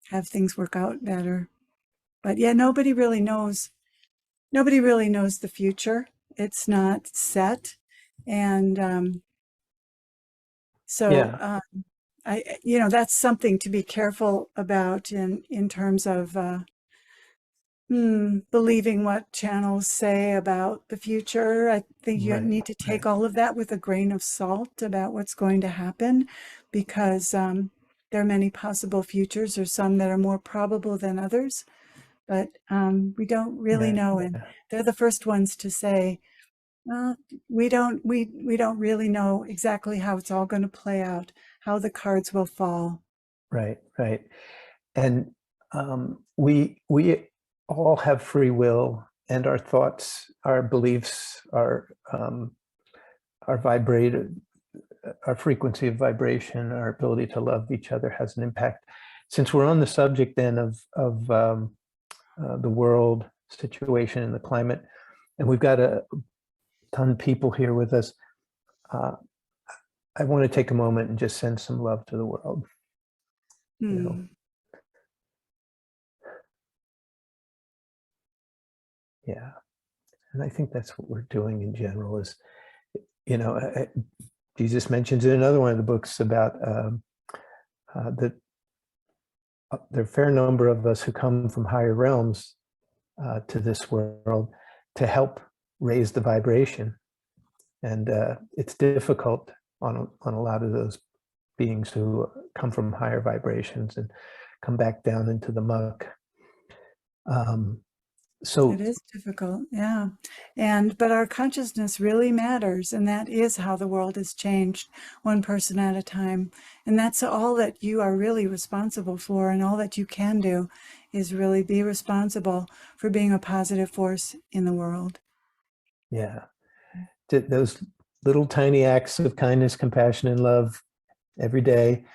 have things work out better. But yeah, nobody really knows the future. It's not set. And so Yeah, that's something to be careful about in terms of believing what channels say about the future. I think you right, need to right, take all of that with a grain of salt about what's going to happen, because there are many possible futures, or some that are more probable than others. But we don't really yeah, know, and yeah, they're the first ones to say, well, we don't really know exactly how it's all going to play out, how the cards will fall. right, right. And we all have free will, and our thoughts, our beliefs, our vibrated, our frequency of vibration, our ability to love each other has an impact. Since we're on the subject then of the world situation and the climate, and we've got a ton of people here with us, uh, I want to take a moment and just send some love to the world. You know, Hmm. yeah. And I think that's what we're doing in general. Is, you know, Jesus mentions in another one of the books about that there are a fair number of us who come from higher realms to this world to help raise the vibration. And it's difficult on a lot of those beings who come from higher vibrations and come back down into the muck. It So is difficult, yeah. But our consciousness really matters, and that is how the world is changed, one person at a time. And that's all that you are really responsible for, and all that you can do is really be responsible for being a positive force in the world. yeah, those little tiny acts of kindness, compassion, and love every day,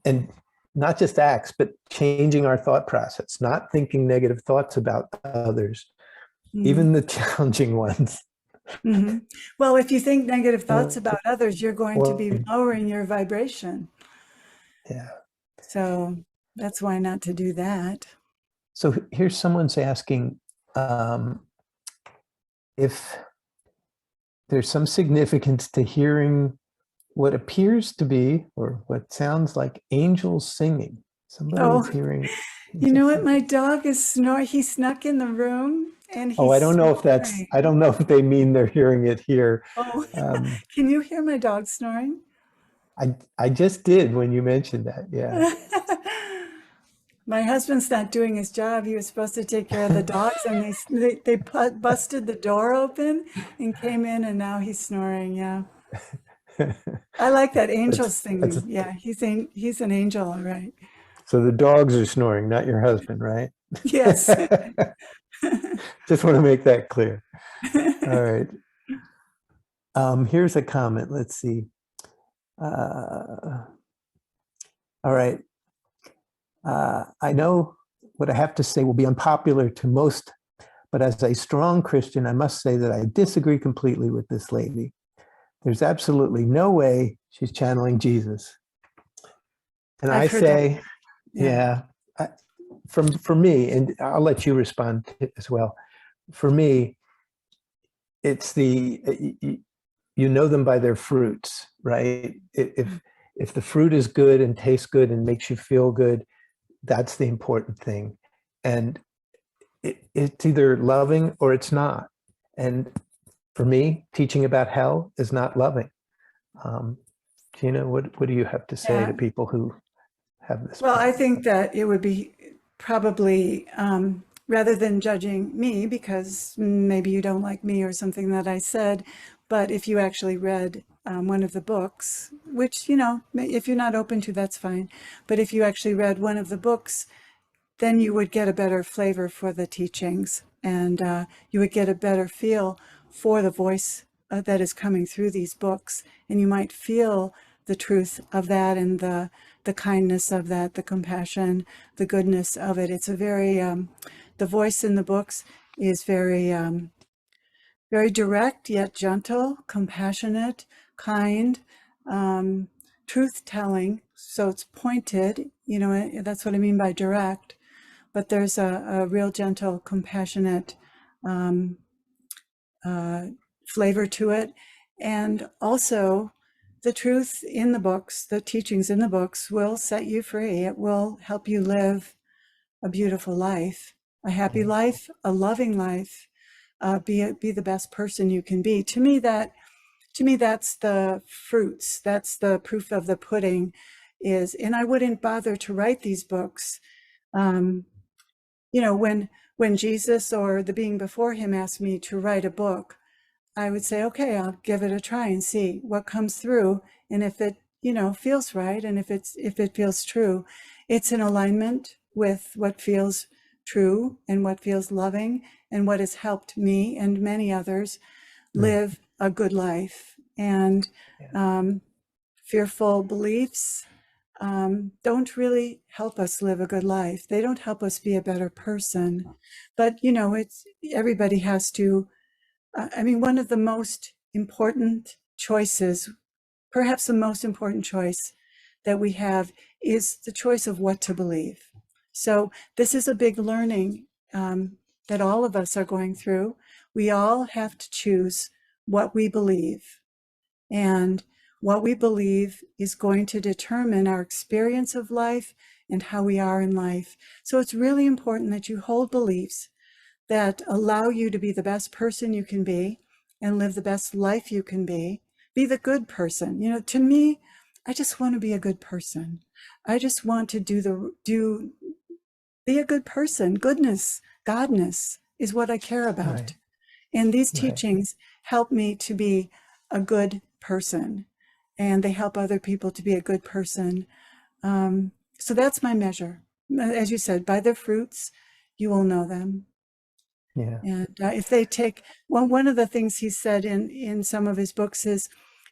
and not just acts, but changing our thought process, not thinking negative thoughts about others, Mm-hmm. even the challenging ones. Mm-hmm. Well, if you think negative thoughts Uh, about others, you're going to or be lowering your vibration. yeah. So that's why not to do that. So here's someone's asking if there's some significance to hearing what appears to be, or what sounds like, angels singing. Somebody is Oh, hearing you know angels what? My singing. dog is snoring. He snuck in the room and Oh, he's I don't know if that's, snoring. I don't know if they mean they're hearing it here. Oh, Um, can you hear my dog snoring? I just did when you mentioned that. Yeah. My husband's not doing his job. He was supposed to take care of the dogs, and busted the door open and came in, and now he's snoring. Yeah, I like that angel That's singing. Yeah, he's an angel, all right. so the dogs are snoring, not your husband, right? Yes. Just want to make that clear. All right. Here's a comment. Let's see. All right. I know what I have to say will be unpopular to most, but as a strong Christian, I must say that I disagree completely with this lady. There's absolutely no way she's channeling Jesus. And I I've heard that. say, Yeah. yeah, I, for me, and I'll let you respond as well. For me, it's you know them by their fruits, right? If the fruit is good and tastes good and makes you feel good, that's the important thing. And it's either loving or it's not. And for me, teaching about hell is not loving. Um, Gina, what do you have to say Yeah. to people who have this Well, I problem? think that it would be probably, rather than judging me, because maybe you don't like me or something that I said, but if you actually read one of the books, which, if you're not open to, that's fine. But if you actually read one of the books, then you would get a better flavor for the teachings, and you would get a better feel for the voice that is coming through these books. And you might feel the truth of that and the kindness of that, the compassion, the goodness of it. It's a very, the voice in the books is very, very direct, yet gentle, compassionate, kind, truth-telling. So it's pointed, you know, that's what I mean by direct. But there's a real gentle, compassionate flavor to it. And also, the truth in the books, the teachings in the books will set you free. It will help you live a beautiful life, a happy life, a loving life, be the best person you can be. To me, that's the fruits. That's the proof of the pudding is, and I wouldn't bother to write these books. You know, when Jesus or the being before him asked me to write a book, I would say, okay, I'll give it a try and see what comes through. And if it, you know, feels right, and if it feels true, it's in alignment with what feels true and what feels loving and what has helped me and many others live a good life. And fearful beliefs don't really help us live a good life. They don't help us be a better person. But, you know, everybody has to, I mean, one of the most important choices, perhaps the most important choice that we have is the choice of what to believe. So this is a big learning that all of us are going through. We all have to choose what we believe. And what we believe is going to determine our experience of life and how we are in life. So it's really important that you hold beliefs that allow you to be the best person you can be and live the best life you can be the good person. You know, to me, I just want to be a good person. I just want to be a good person. Goodness, godness is what I care about. Right. And these teachings help me to be a good person, and they help other people to be a good person. So that's my measure. As you said, by their fruits, you will know them. Yeah. And if they take, well, one of the things he said in some of his books is,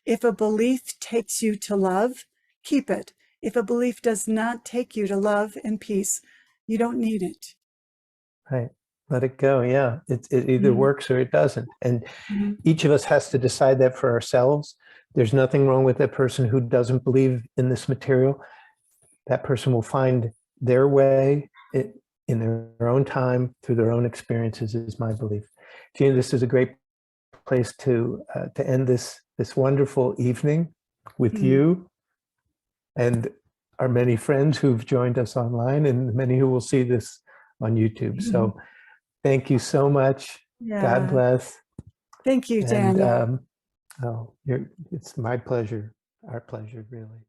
if a belief takes you to love, keep it. If a belief does not take you to love and peace, you don't need it. Right. Let it go. Yeah. It either works or it doesn't. And each of us has to decide that for ourselves. There's nothing wrong with that person who doesn't believe in this material. That person will find their way in their own time through their own experiences, is my belief. Gina, this is a great place to end this wonderful evening with you and our many friends who've joined us online and many who will see this on YouTube. So thank you so much. Yeah. God bless. Thank you, And Daniel. it's my pleasure, our pleasure, really.